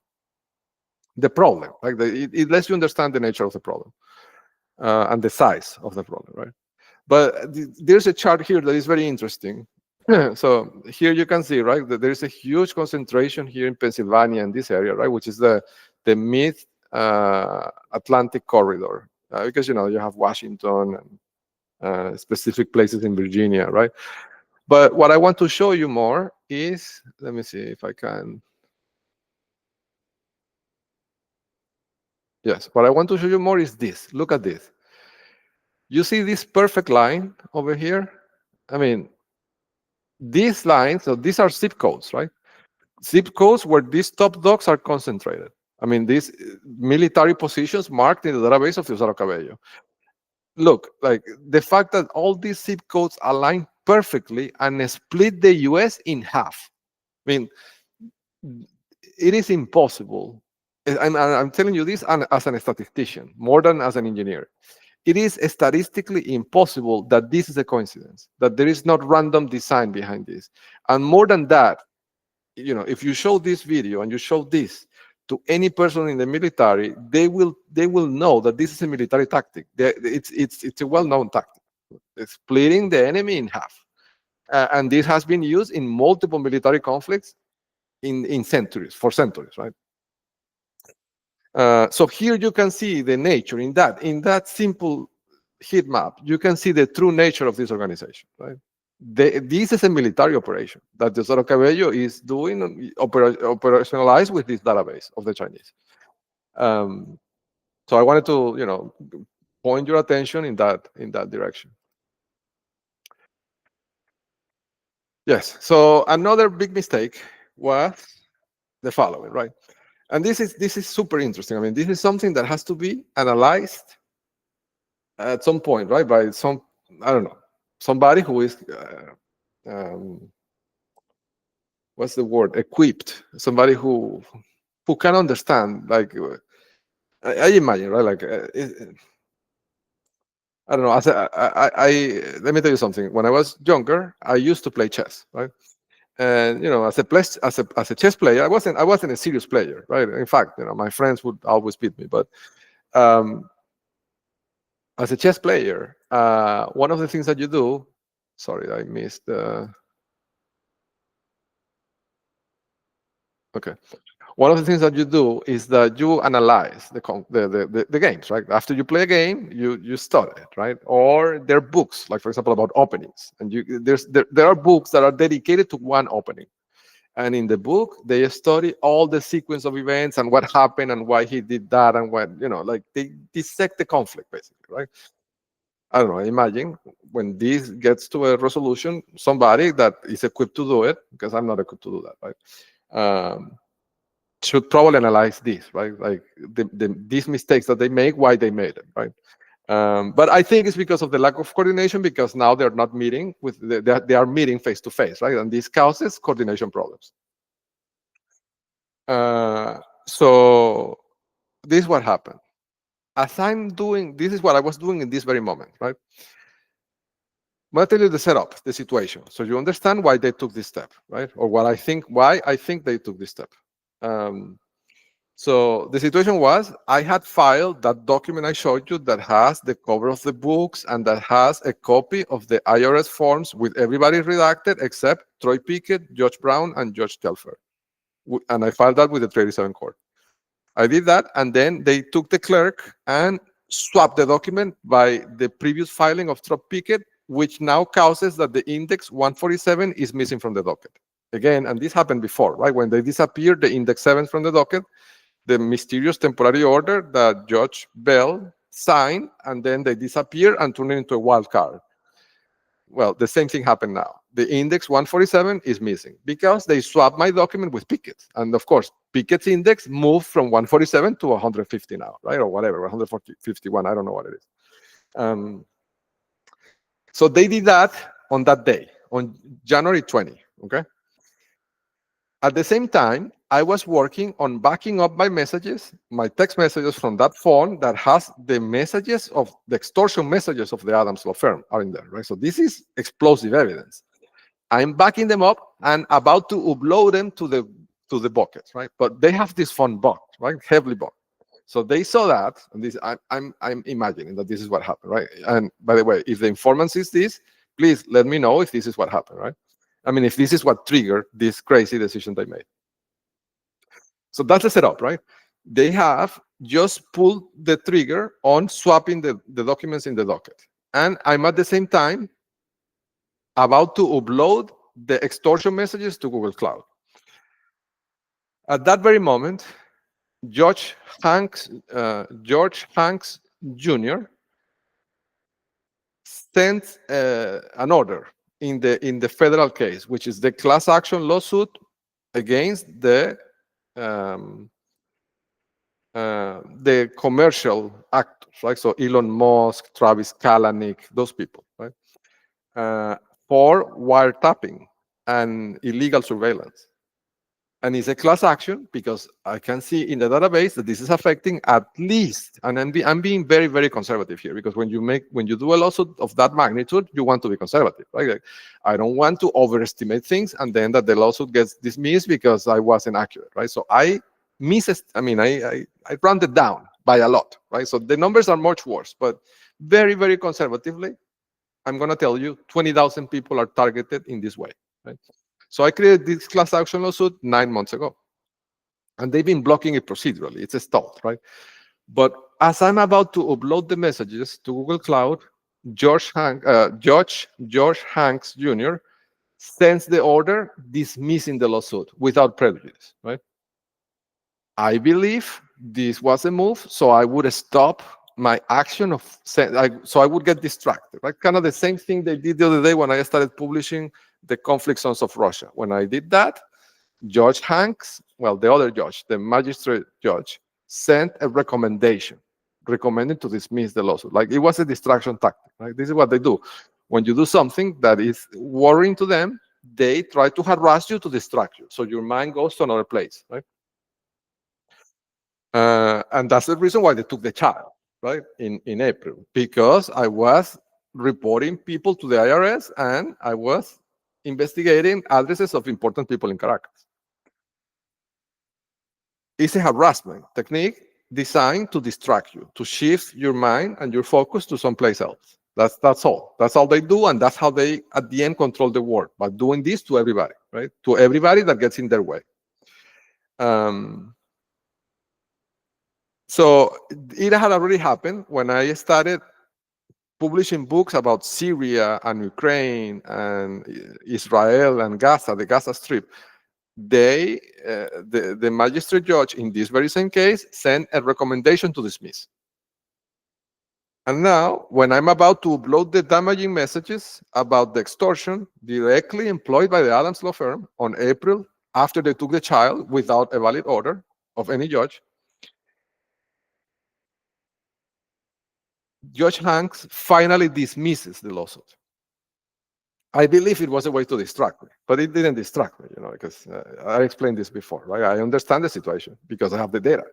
the problem. Like it lets you understand the nature of the problem and the size of the problem, right? But there's a chart here that is very interesting. So here you can see, right, that there's a huge concentration here in Pennsylvania in this area, right, which is the mid Atlantic corridor, because you have Washington and specific places in Virginia, right? But what I want to show you more is, let me see if I can. Yes, what I want to show you more is this. Look at this. You see this perfect line over here? I mean, these lines, so these are zip codes, right? Zip codes where these top dogs are concentrated. I mean, these military positions marked in the database of Teodoro Cabello. Look, like the fact that all these zip codes align perfectly and split the US in half. I mean, it is impossible. I'm telling you this as a statistician, more than as an engineer. It is statistically impossible that this is a coincidence, that there is not random design behind this. And more than that, if you show this video and you show this to any person in the military, they will know that this is a military tactic. It's a well-known tactic. It's splitting the enemy in half. And this has been used in multiple military conflicts in centuries, for centuries, right? So here you can see the nature in that simple heat map. You can see the true nature of this organization, right? This is a military operation that the Teodoro Cabello is doing, operationalized with this database of the Chinese. So I wanted to, point your attention in that direction. Yes. So another big mistake was the following, right? And this is super interesting. I mean, this is something that has to be analyzed at some point, right? By I don't know, somebody who is what's the word? Equipped. Somebody who can understand. Like I imagine, right? Like I don't know. Let me tell you something. When I was younger, I used to play chess, right? And as a chess player, I wasn't a serious player, right? In fact, my friends would always beat me. But as a chess player, one of the things that you do, sorry, I missed. Okay. One of the things that you do is that you analyze the games, right? After you play a game, you study it, right? Or there are books, like for example about openings, and there are books that are dedicated to one opening, and in the book they study all the sequence of events and what happened and why he did that and what like they dissect the conflict basically, right? I don't know. Imagine when this gets to a resolution, somebody that is equipped to do it, because I'm not equipped to do that, right? Should probably analyze this, right? Like these mistakes that they make, why they made it, right? But I think it's because of the lack of coordination, because now they're not meeting they are meeting face to face, right? And this causes coordination problems. So this is what happened. As this is what I was doing in this very moment, right? I'm going to tell you the setup, the situation, so you understand why they took this step, right? Or why I think they took this step. So the situation was, I had filed that document I showed you that has the cover of the books and that has a copy of the IRS forms with everybody redacted except Troy Pickett, Judge Brown, and Judge Telfer. And I filed that with the 387 court. I did that, and then they took the clerk and swapped the document by the previous filing of Troy Pickett, which now causes that the index 147 is missing from the docket. Again, and this happened before, right? When they disappeared the index 7 from the docket, the mysterious temporary order that Judge Bell sign, and then they disappear and turn it into a wild card. Well, the same thing happened now. The index 147 is missing because they swapped my document with Pickett's. And of course, Pickett's index moved from 147 to 150 now, right? Or whatever, 151, I don't know what it is. So they did that on that day, on January 20, okay? At the same time, I was working on backing up my messages, my text messages from that phone that has the messages of the extortion messages of the Adams law firm are in there, right? So this is explosive evidence. I'm backing them up and about to upload them to the buckets, right? But they have this phone bugged, right? Heavily bugged. So they saw that, and this I'm imagining that this is what happened, right? And by the way, if the informant sees this, please let me know if this is what happened, right? I mean, if this is what triggered this crazy decision they made. So that's the setup, right? They have just pulled the trigger on swapping the documents in the docket. And I'm at the same time about to upload the extortion messages to Google Cloud. At that very moment, George Hanks Jr. sent an order in the federal case, which is the class action lawsuit against the commercial actors, right? So Elon Musk, Travis Kalanick, those people, right? For wiretapping and illegal surveillance. And it's a class action because I can see in the database that this is affecting at least, and I'm being very, very conservative here, because when you do a lawsuit of that magnitude, you want to be conservative, right? Like, I don't want to overestimate things and then that the lawsuit gets dismissed because I wasn't accurate, right? So I rounded down by a lot, right? So the numbers are much worse, but very, very conservatively, I'm going to tell you 20,000 people are targeted in this way, right? So I created this class action lawsuit 9 months ago, and they've been blocking it procedurally. It's a stalled, right? But as I'm about to upload the messages to Google Cloud, Judge Hanks Jr. sends the order dismissing the lawsuit without prejudice, right? I believe this was a move, so I would stop my action so I would get distracted, right? Kind of the same thing they did the other day when I started publishing the conflict zones of Russia. When I did that, Judge Hanks, well, the other judge, the magistrate judge, sent a recommendation recommending to dismiss the lawsuit. Like, it was a distraction tactic, right? This is what they do. When you do something that is worrying to them, they try to harass you to distract you. So your mind goes to another place, right? And that's the reason why they took the child, right, in April, because I was reporting people to the IRS and I was investigating addresses of important people in Caracas. It's a harassment technique designed to distract you, to shift your mind and your focus to someplace else. That's all. That's all they do, and that's how they, at the end, control the world, by doing this to everybody, right? To everybody that gets in their way. So it had already happened when I started publishing books about Syria and Ukraine and Israel and Gaza, the Gaza Strip. The magistrate judge in this very same case sent a recommendation to dismiss. And now, when I'm about to upload the damaging messages about the extortion directly employed by the Adams law firm on April, after they took the child without a valid order of any judge, Judge Hanks finally dismisses the lawsuit. I believe it was a way to distract me, but it didn't distract me, because I explained this before, right? I understand the situation because I have the data.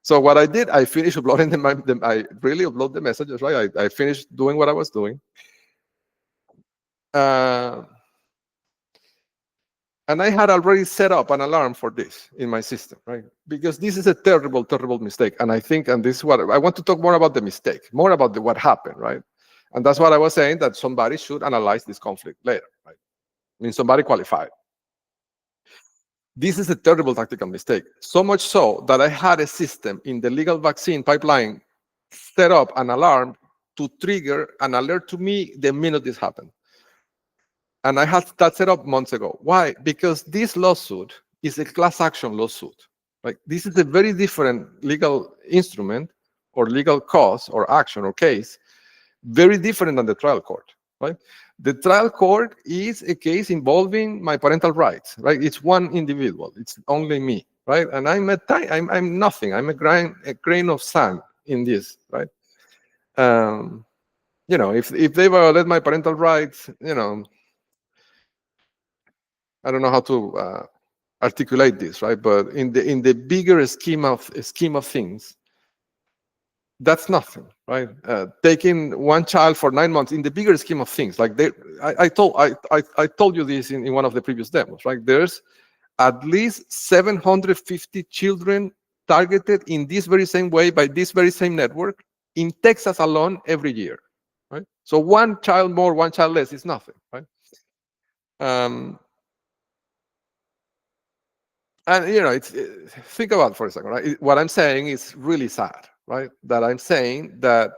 So what I did, I finished uploading them. I really upload the messages, right? I finished doing what I was doing. And I had already set up an alarm for this in my system, right? Because this is a terrible, terrible mistake. And I think, and this is what I want to talk more about, the mistake, more about what happened, right? And that's what I was saying, that somebody should analyze this conflict later, right? I mean, somebody qualified. This is a terrible tactical mistake. So much so that I had a system in the legal vaccine pipeline set up an alarm to trigger an alert to me the minute this happened. And I had that set up months ago. Why? Because this lawsuit is a class action lawsuit. Like, this is a very different legal instrument or legal cause or action or case, very different than the trial court, right? The trial court is a case involving my parental rights, right? It's one individual. It's only me, right? And I'm nothing. I'm a grain of sand in this, right? If they violate my parental rights, I don't know how to articulate this, right? But in the bigger scheme of things, that's nothing, right? Taking one child for 9 months in the bigger scheme of things, like I told you this in one of the previous demos, right? There's at least 750 children targeted in this very same way by this very same network in Texas alone every year, right? So one child more, one child less is nothing, right? And think about it for a second, right? What I'm saying is really sad, right? That I'm saying that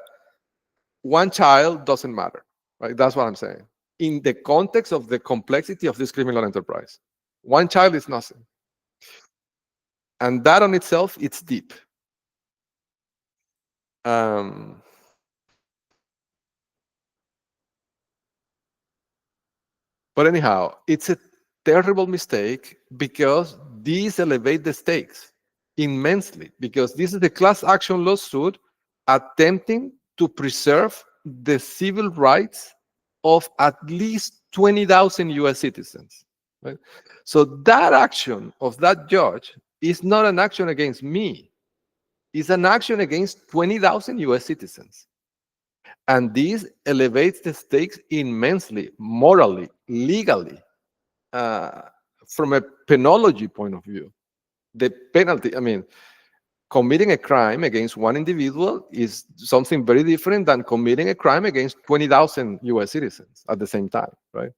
one child doesn't matter, right? That's what I'm saying. In the context of the complexity of this criminal enterprise, one child is nothing. And that on itself, it's deep. But anyhow, it's a terrible mistake because these elevate the stakes immensely, because this is a class action lawsuit attempting to preserve the civil rights of at least 20,000 US citizens. Right? So that action of that judge is not an action against me. It's an action against 20,000 US citizens. And this elevates the stakes immensely, morally, legally, from a penology point of view. The penalty, committing a crime against one individual is something very different than committing a crime against 20,000 US citizens at the same time, right?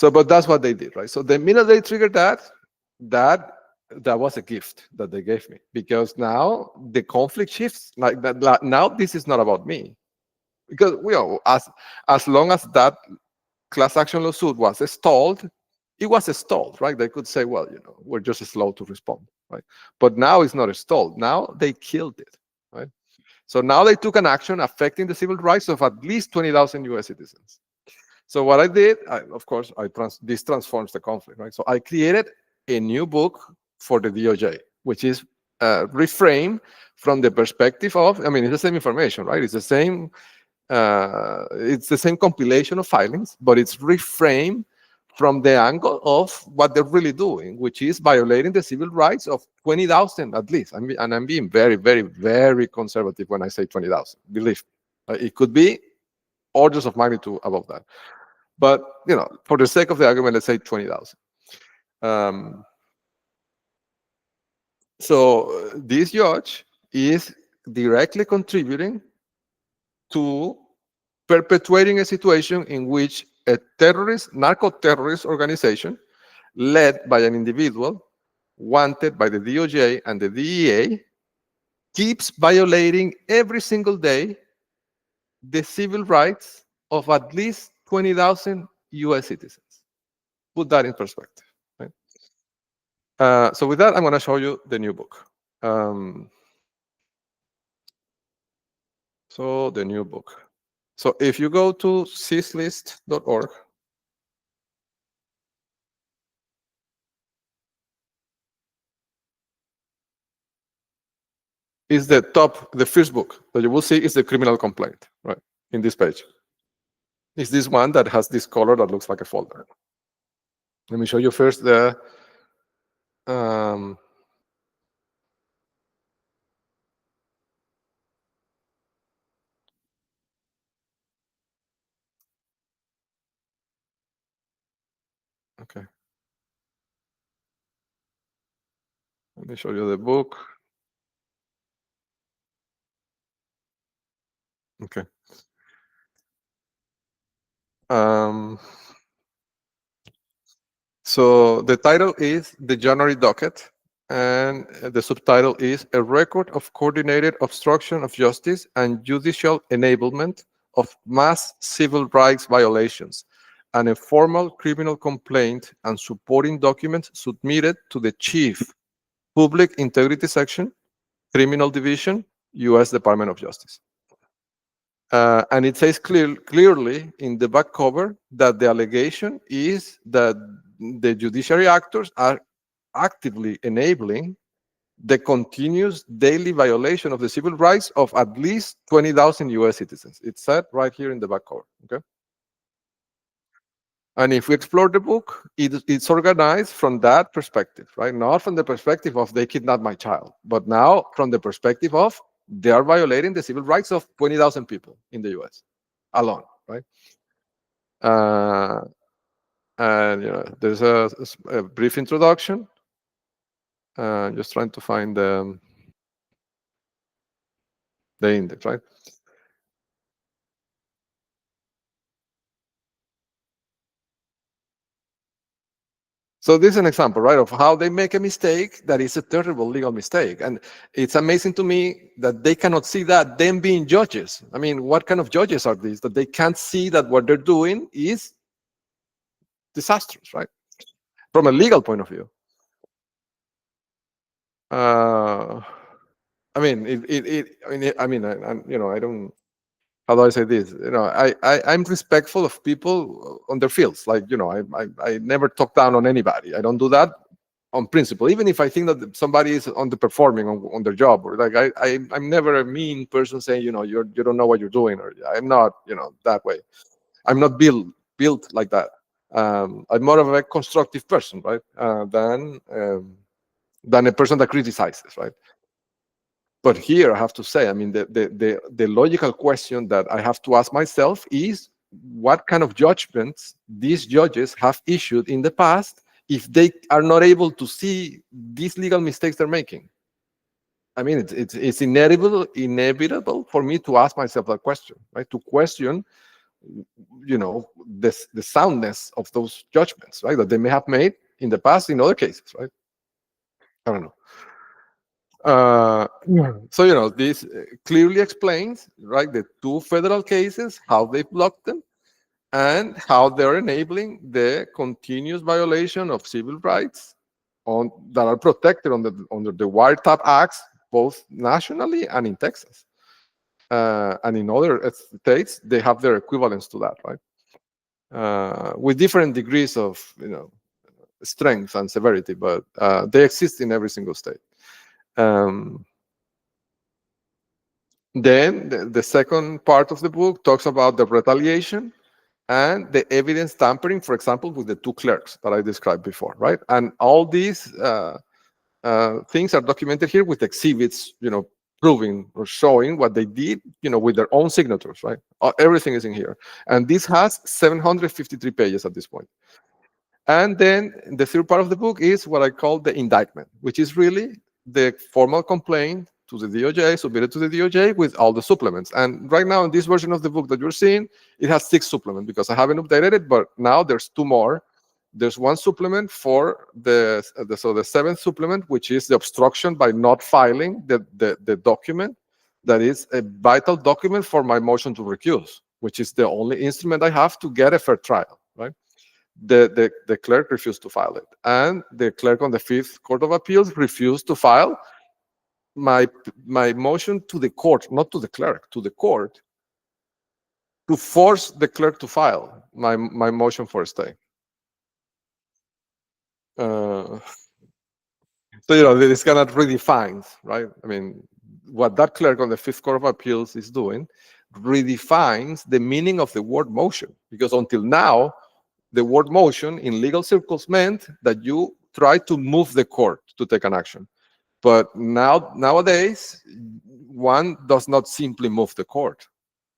But that's what they did, right? So the minute they triggered that was a gift that they gave me, because now the conflict shifts. Like that, now this is not about me, because as long as that class action lawsuit was stalled, it was stalled, right? They could say, well, we're just slow to respond, right? But now it's not stalled. Now they killed it, right? So now they took an action affecting the civil rights of at least 20,000 US citizens. So what I did, this transforms the conflict, right? So I created a new book for the DOJ, which is reframed from the perspective of, it's the same information, right? It's the same compilation of filings, but it's reframed from the angle of what they're really doing, which is violating the civil rights of 20,000 at least. And I'm being very, very, very conservative when I say 20,000. Believe me. It could be orders of magnitude above that. But, for the sake of the argument, let's say 20,000. So this judge is directly contributing to perpetuating a situation in which a narco-terrorist organization led by an individual wanted by the DOJ and the DEA keeps violating every single day the civil rights of at least 20,000 US citizens. Put that in perspective. Right? So with that, I'm going to show you the new book. So the new book. So if you go to syslist.org, is the first book that you will see is the criminal complaint, right? In this page. It's this one that has this color that looks like a folder. Let me show you first the okay. Let me show you the book. Okay. So the title is The January Docket, and the subtitle is A Record of Coordinated Obstruction of Justice and Judicial Enablement of Mass Civil Rights Violations and a formal criminal complaint and supporting documents submitted to the Chief Public Integrity Section, Criminal Division, U.S. Department of Justice. And it says clearly in the back cover that the allegation is that the judiciary actors are actively enabling the continuous daily violation of the civil rights of at least 20,000 US citizens. It's said right here in the back cover, okay? And if we explore the book, it's organized from that perspective, right? Not from the perspective of they kidnapped my child, but now from the perspective of they are violating the civil rights of 20,000 people in the US alone, right? And there's a brief introduction. Just trying to find the index, right? So this is an example, right, of how they make a mistake that is a terrible legal mistake. And it's amazing to me that they cannot see that, them being judges. I mean, what kind of judges are these, that they can't see that what they're doing is disastrous, right? From a legal point of view. I mean, I don't, how do I say this? I'm respectful of people on their fields. Like, I never talk down on anybody. I don't do that on principle, even if I think that somebody is underperforming on their job, or like I'm never a mean person saying, you don't know what you're doing, or I'm not, that way. I'm not built like that. I'm more of a constructive person, right? Than a person that criticizes, right? But here I have to say, I mean, the logical question that I have to ask myself is what kind of judgments these judges have issued in the past if they are not able to see these legal mistakes they're making. I mean, it's inevitable for me to ask myself that question, right? To question, the soundness of those judgments, right? That they may have made in the past in other cases, right? I don't know. So this clearly explains, right, the two federal cases, how they blocked them, and how they're enabling the continuous violation of civil rights that are protected under the Wiretap Acts, both nationally and in Texas. And in other states, they have their equivalents to that, right? With different degrees of strength and severity, but they exist in every single state. Then the second part of the book talks about the retaliation and the evidence tampering, for example, with the two clerks that I described before, right? And all these things are documented here with exhibits, proving or showing what they did, with their own signatures, right? Everything is in here. And this has 753 pages at this point. And then the third part of the book is what I call the indictment, which is really the formal complaint to the DOJ, submitted to the DOJ with all the supplements. And right now in this version of the book that you're seeing, it has 6 supplements because I haven't updated it, but now there's 2 more. There's 1 supplement for the 7th supplement, which is the obstruction by not filing the document that is a vital document for my motion to recuse, which is the only instrument I have to get a fair trial, right? The clerk refused to file it, and the clerk on the 5th Court of Appeals refused to file my motion to the court, not to the clerk, to the court, to force the clerk to file my motion for a stay. So this kind of redefines, right? I mean, what that clerk on the 5th Court of Appeals is doing redefines the meaning of the word motion, because until now, the word motion in legal circles meant that you try to move the court to take an action. But nowadays, one does not simply move the court.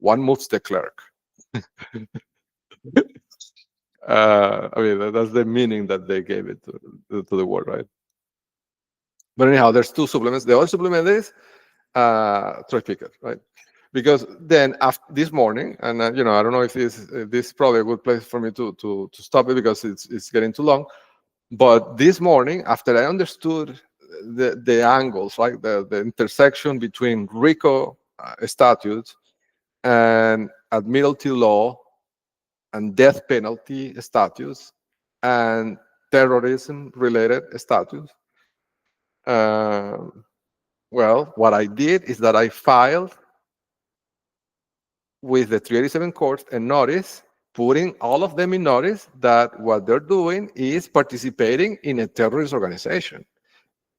One moves the clerk. I mean, that's the meaning that they gave it to the word, right? But anyhow, there's 2 supplements. The other supplement is Troy Pickett, right? Because then after this morning, and I don't know if this is probably a good place for me to stop it because it's getting too long. But this morning, after I understood the angles, right, the intersection between RICO statutes and admiralty law and death penalty status and terrorism-related status. Well, what I did is that I filed with the 387 court a notice, putting all of them in notice that what they're doing is participating in a terrorist organization,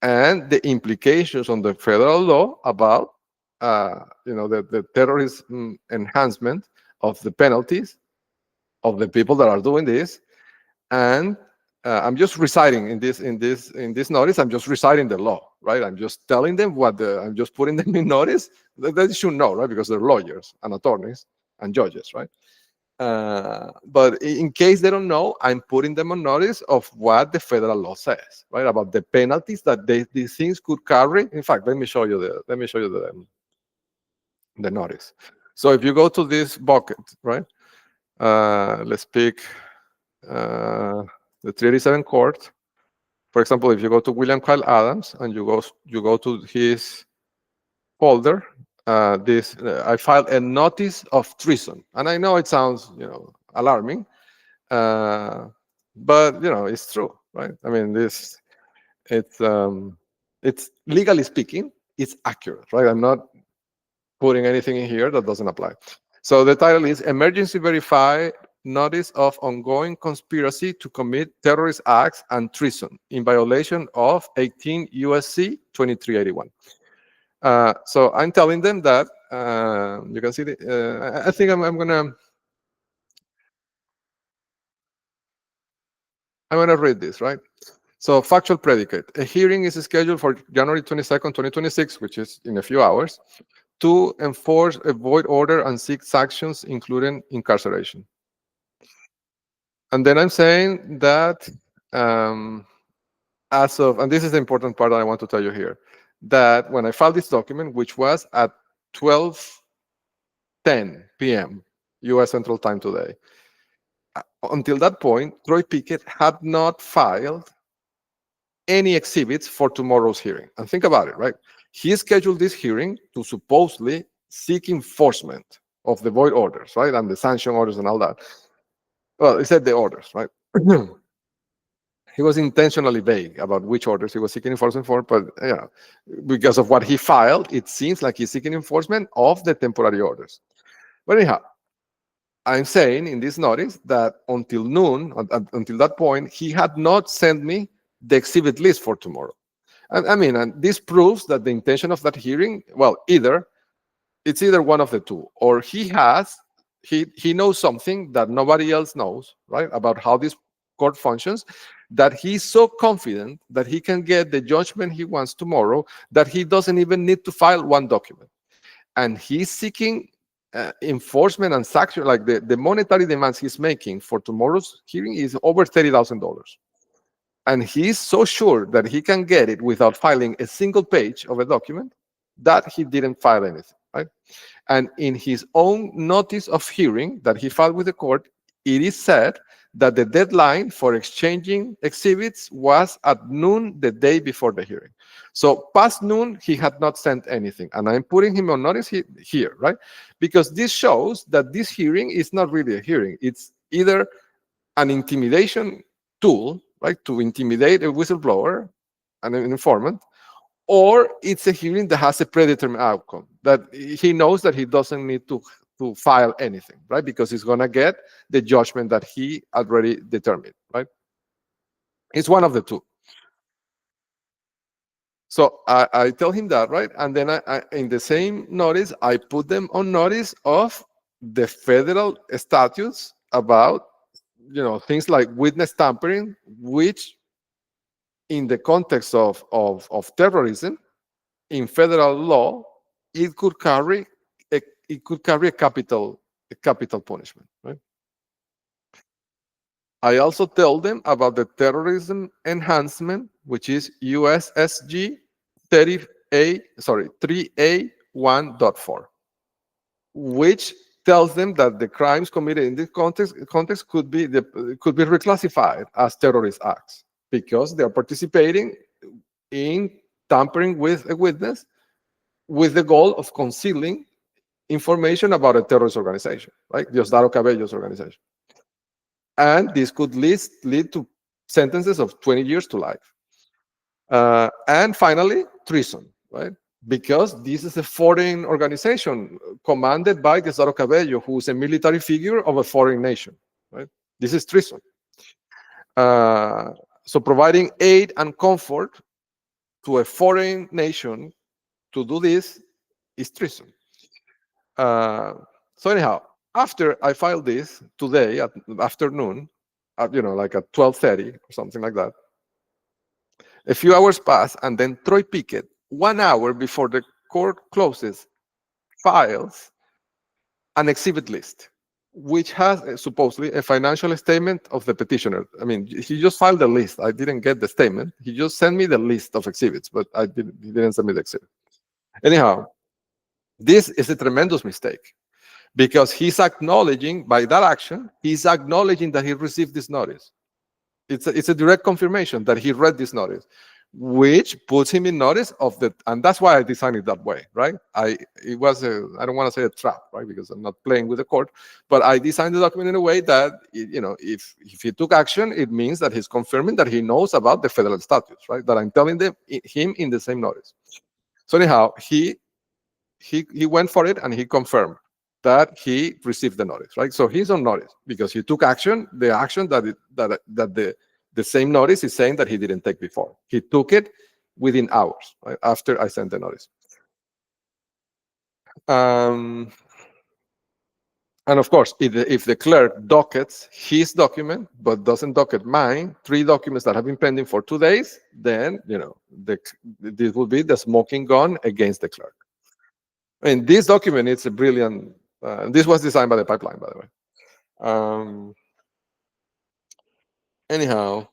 and the implications on the federal law about the terrorism enhancement of the penalties of the people that are doing this. And I'm just reciting in this notice. I'm just reciting the law, right? I'm just telling them I'm just putting them in notice. They should know, right? Because they're lawyers and attorneys and judges, right? But in case they don't know, I'm putting them on notice of what the federal law says, right? About the penalties that these things could carry. In fact, let me show you the notice. So if you go to this bucket, right? Let's pick the 387 court. For example, if you go to William Kyle Adams and you go to his folder, I filed a notice of treason, and I know it sounds alarming, but it's true, right? I mean, it's legally speaking, it's accurate, right? I'm not putting anything in here that doesn't apply. So the title is Emergency Verified Notice of Ongoing Conspiracy to Commit Terrorist Acts and Treason in violation of 18 USC 2381. So I'm telling them that you can see I think I'm gonna read this, right? So factual predicate. A hearing is scheduled for January 22nd, 2026, which is in a few hours, to enforce a void order and seek sanctions, including incarceration. And then I'm saying that and this is the important part that I want to tell you here, that when I filed this document, which was at 12:10 p.m. U.S. Central Time today, until that point, Troy Pickett had not filed any exhibits for tomorrow's hearing. And think about it, right? He scheduled this hearing to supposedly seek enforcement of the void orders, right? And the sanction orders and all that. Well, he said the orders, right? He was intentionally vague about which orders he was seeking enforcement for, but because of what he filed, it seems like he's seeking enforcement of the temporary orders. But anyhow, I'm saying in this notice that until noon, until that point, he had not sent me the exhibit list for tomorrow. And this proves that the intention of that hearing, well, it's either one of the two, or he knows something that nobody else knows, right, about how this court functions, that he's so confident that he can get the judgment he wants tomorrow that he doesn't even need to file one document. And he's seeking enforcement and sanction, like the monetary demands he's making for tomorrow's hearing is over $30,000. And he's so sure that he can get it without filing a single page of a document that he didn't file anything, right? And in his own notice of hearing that he filed with the court, it is said that the deadline for exchanging exhibits was at noon the day before the hearing. So past noon, he had not sent anything. And I'm putting him on notice here, right? Because this shows that this hearing is not really a hearing. It's either an intimidation tool, right, to intimidate a whistleblower and an informant, or it's a hearing that has a predetermined outcome, that he knows that he doesn't need to file anything, right? Because he's going to get the judgment that he already determined, right? It's one of the two. So I tell him that, right? And then I in the same notice, I put them on notice of the federal statutes about, things like witness tampering, which in the context of terrorism, in federal law, it could carry a capital punishment, right? I also tell them about the terrorism enhancement, which is USSG 3A1.4, which tells them that the crimes committed in this context could be reclassified as terrorist acts because they are participating in tampering with a witness with the goal of concealing information about a terrorist organization, right? Diosdado Cabello's organization. And this could lead to sentences of 20 years to life. And finally, treason, right? Because this is a foreign organization commanded by Tesoro Cabello, who is a military figure of a foreign nation, right? This is treason. So providing aid and comfort to a foreign nation to do this is treason. So anyhow, after I filed this today at afternoon, like at 12:30 or something like that, a few hours pass, and then Troy Pickett, 1 hour before the court closes, files an exhibit list, which has supposedly a financial statement of the petitioner. I mean, he just filed the list. I didn't get the statement. He just sent me the list of exhibits, but he didn't send me the exhibit. Anyhow, this is a tremendous mistake, because he's acknowledging, by that action, he's acknowledging that he received this notice. It's a direct confirmation that he read this notice, which puts him in notice of the, and that's why I designed it that way, right? I don't want to say a trap, right? Because I'm not playing with the court, but I designed the document in a way that, if he took action, it means that he's confirming that he knows about the federal statutes, right? That I'm telling him in the same notice. So anyhow, he went for it, and he confirmed that he received the notice, right? So he's on notice because he took action, the action that the same notice is saying that he didn't take before. He took it within hours, right, after I sent the notice. And of course, if the clerk dockets his document but doesn't docket mine, 3 documents that have been pending for 2 days, then this will be the smoking gun against the clerk. I mean, this document, it's a brilliant. This was designed by the pipeline, by the way. Anyhow,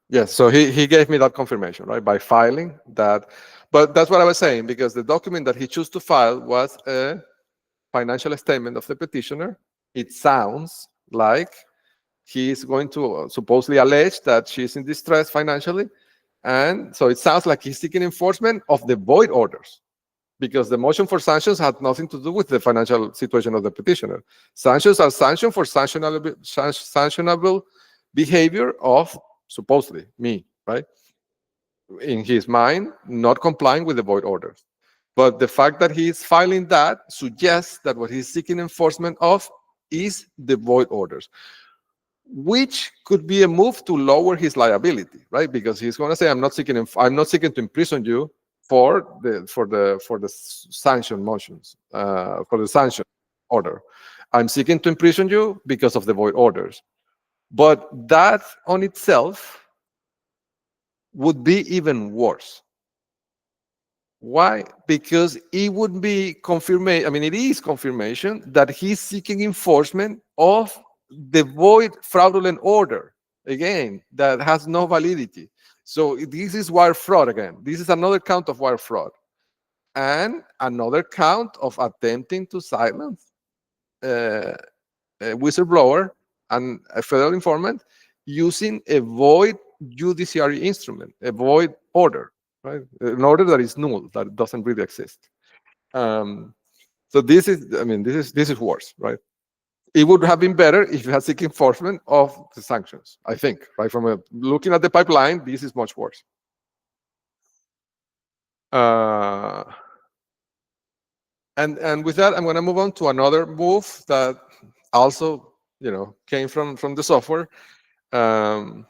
yes. So he gave me that confirmation, right, by filing that. But that's what I was saying, because the document that he chose to file was a financial statement of the petitioner. It sounds like he is going to supposedly allege that she's in distress financially, and so it sounds like he's seeking enforcement of the void orders, because the motion for sanctions had nothing to do with the financial situation of the petitioner. Sanctions are sanctioned for sanctionable behavior of, supposedly, me, right? In his mind, not complying with the void orders. But the fact that he's filing that suggests that what he's seeking enforcement of is the void orders, which could be a move to lower his liability, right? Because he's going to say, I'm not seeking to imprison you for the sanction motions, for the sanction order. I'm seeking to imprison you because of the void orders. But that on itself would be even worse. Why? Because it would be confirmation. I mean, it is confirmation that he's seeking enforcement of the void fraudulent order, again, that has no validity. So this is wire fraud again. This is another count of wire fraud, and another count of attempting to silence a whistleblower and a federal informant using a void judiciary instrument, a void order, right? An order that is null, that doesn't really exist. So this is worse, right? It would have been better if you had seek enforcement of the sanctions, I think, right? From looking at the pipeline, this is much worse. And with that, I'm going to move on to another move that also, came from the software. I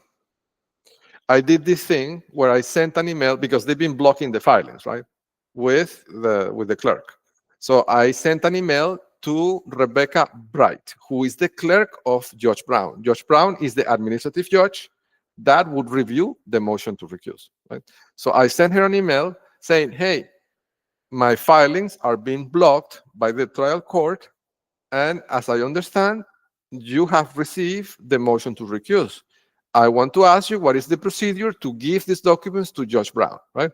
did this thing where I sent an email, because they've been blocking the filings, right, with the clerk. So I sent an email to Rebecca Bright, who is the clerk of Judge Brown. Judge Brown is the administrative judge that would review the motion to recuse, right? So I sent her an email saying, hey, my filings are being blocked by the trial court, and as I understand, you have received the motion to recuse. I want to ask you, what is the procedure to give these documents to Judge Brown, right?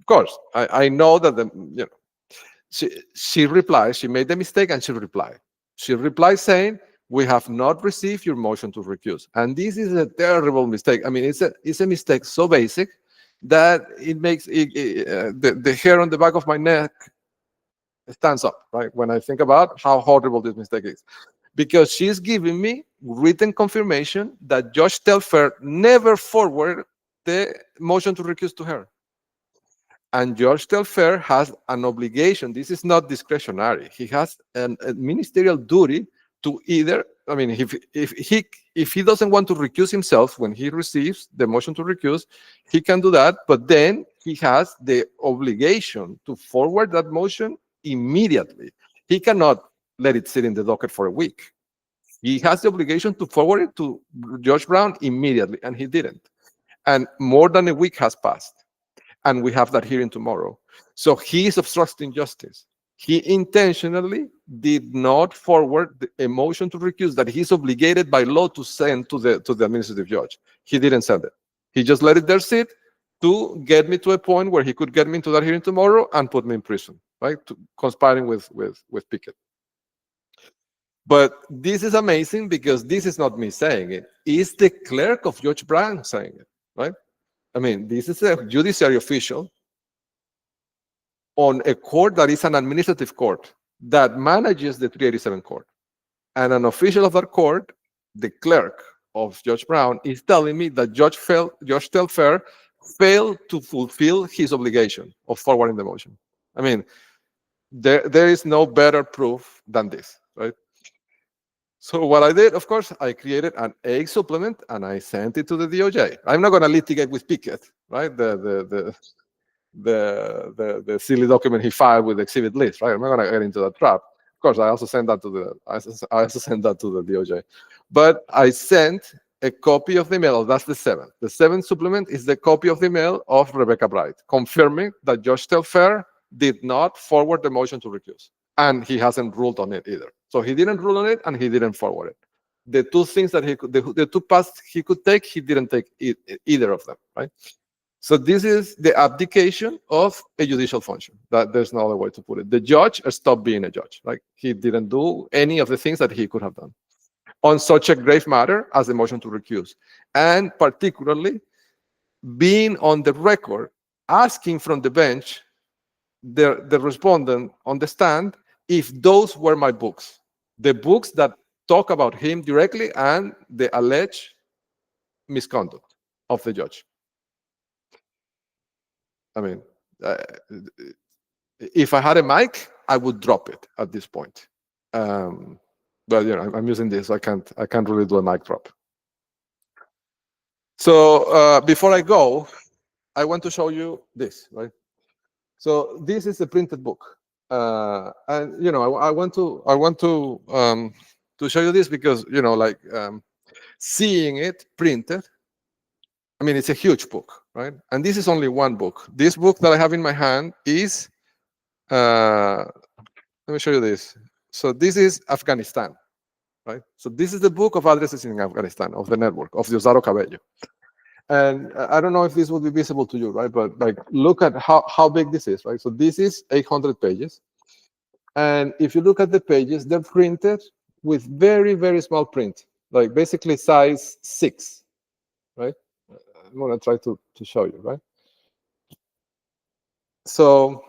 Of course, I know that she replied, she made the mistake, and she replied. She replied saying, we have not received your motion to recuse. And this is a terrible mistake. I mean, it's a mistake so basic that it makes the hair on the back of my neck stands up, right? When I think about how horrible this mistake is. Because she's giving me written confirmation that Judge Telfair never forwarded the motion to recuse to her. And Judge Telfair has an obligation. This is not discretionary. He has a ministerial duty to either, I mean, if he doesn't want to recuse himself when he receives the motion to recuse, he can do that, but then he has the obligation to forward that motion immediately. He cannot let it sit in the docket for a week. He has the obligation to forward it to Judge Brown immediately, and he didn't. And more than a week has passed, and we have that hearing tomorrow. So he is obstructing justice. He intentionally did not forward a motion to recuse that he's obligated by law to send to the administrative judge. He didn't send it. He just let it there sit to get me to a point where he could get me into that hearing tomorrow and put me in prison, right? Conspiring with Pickett. But this is amazing because this is not me saying it. It's the clerk of Judge Brown saying it, right? I mean, this is a judiciary official on a court that is an administrative court that manages the 387 court. And an official of that court, the clerk of Judge Brown, is telling me that Judge Telfair failed to fulfill his obligation of forwarding the motion. I mean, there is no better proof than this, right? So what I did, of course, I created an A supplement and I sent it to the DOJ. I'm not going to litigate with Pickett, right? The silly document he filed with the exhibit list, right? I'm not going to get into that trap. Of course, I also sent that to the DOJ. But I sent a copy of the email. That's the seventh. The seventh supplement is the copy of the email of Rebecca Bright, confirming that Judge Telfair did not forward the motion to recuse. And he hasn't ruled on it either. So he didn't rule on it and he didn't forward it. The two things that the two paths he could take, he didn't take either of them, right? So this is the abdication of a judicial function. That there's no other way to put it. The judge stopped being a judge. Like he didn't do any of the things that he could have done on such a grave matter as the motion to recuse, and particularly being on the record asking from the bench the respondent on the stand if those were my books, the books that talk about him directly and the alleged misconduct of the judge. I mean, if I had a mic, I would drop it at this point. But you know, I'm using this. So I can't really do a mic drop. So before I go, I want to show you this, right? So this is a printed book. And you know, I want to show you this because you know, like seeing it printed. I mean, it's a huge book, right? And this is only one book. This book that I have in my hand is. Let me show you this. So this is Afghanistan, right? So this is the book of addresses in Afghanistan of the network of Diosdado Cabello. And I don't know if this will be visible to you, right? But like, look at how big this is, right? So this is 800 pages. And if you look at the pages, they're printed with very, very small print, like basically size 6, right? I'm gonna try to show you, right? So,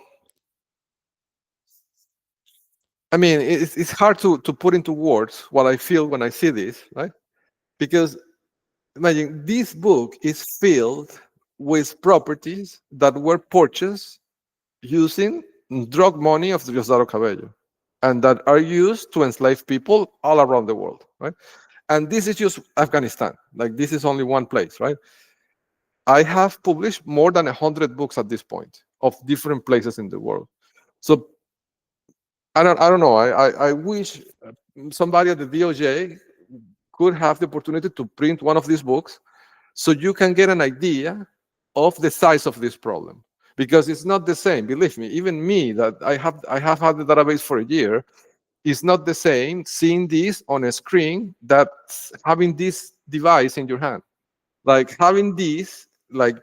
I mean, it's hard to put into words what I feel when I see this, right? Because imagine this book is filled with properties that were purchased using drug money of Diosdado Cabello and that are used to enslave people all around the world, right? And this is just Afghanistan. Like this is only one place, right? I have published more than 100 books at this point of different places in the world. So I don't know. I wish somebody at the DOJ could have the opportunity to print one of these books so you can get an idea of the size of this problem. Because it's not the same, believe me, even me that I have had the database for a year, it's not the same seeing this on a screen that having this device in your hand. Like having this, like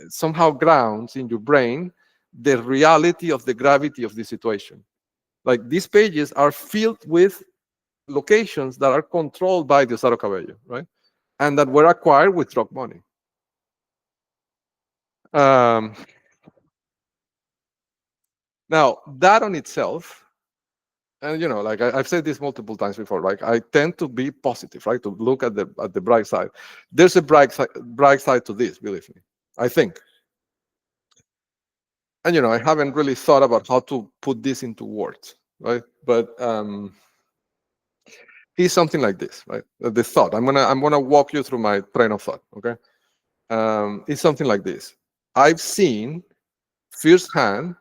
somehow grounds in your brain the reality of the gravity of the situation. Like these pages are filled with locations that are controlled by Diosdado Cabello, right? And that were acquired with drug money. Now, that on itself, and like I've said this multiple times before, like I tend to be positive, right? To look at the bright side. There's a bright side to this, believe me. I think. And I haven't really thought about how to put this into words, right? But it's something like this, right? The thought. I'm gonna walk you through my train of thought. Okay. It's something like this. I've seen firsthand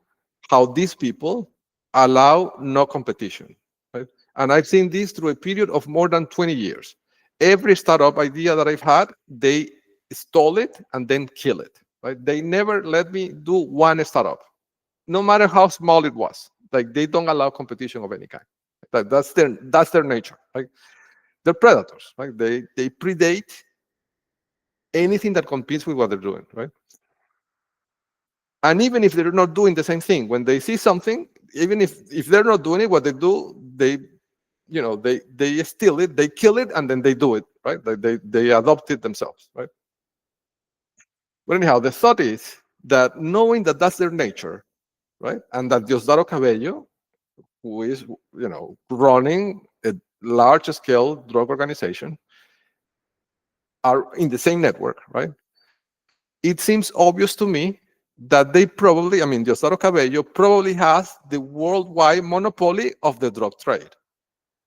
how these people allow no competition, right? And I've seen this through a period of more than 20 years. Every startup idea that I've had, they stole it and then kill it, right? They never let me do one startup, no matter how small it was. Like they don't allow competition of any kind. That's their nature. Right? They're predators. Right? They predate anything that competes with what they're doing. Right? And even if they're not doing the same thing, when they see something, even if they're not doing it, what they do, they steal it, they kill it, and then they do it. Right? They adopt it themselves. Right? But anyhow, the thought is that knowing that that's their nature, right, and that Diosdado Cabello, who is running a large scale drug organization, are in the same network, right? It seems obvious to me that they probably, Diosdado Cabello probably has the worldwide monopoly of the drug trade,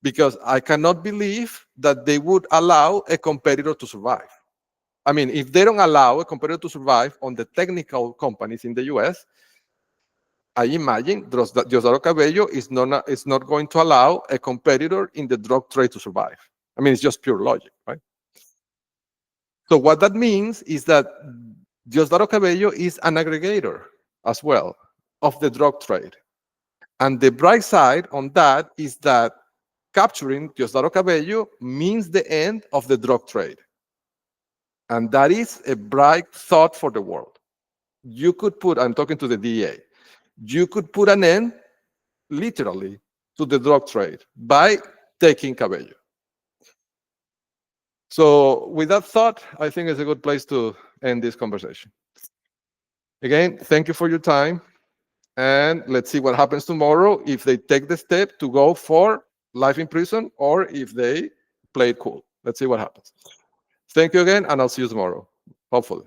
because I cannot believe that they would allow a competitor to survive. If they don't allow a competitor to survive on the technical companies in the US, I imagine Diosdado Cabello is not going to allow a competitor in the drug trade to survive. It's just pure logic, right? So what that means is that Diosdado Cabello is an aggregator as well of the drug trade. And the bright side on that is that capturing Diosdado Cabello means the end of the drug trade. And that is a bright thought for the world. You could put, I'm talking to the DEA, you could put an end, literally, to the drug trade by taking Cabello. So with that thought, I think it's a good place to end this conversation. Again, thank you for your time. And let's see what happens tomorrow if they take the step to go for life in prison or if they play it cool. Let's see what happens. Thank you again, and I'll see you tomorrow, hopefully.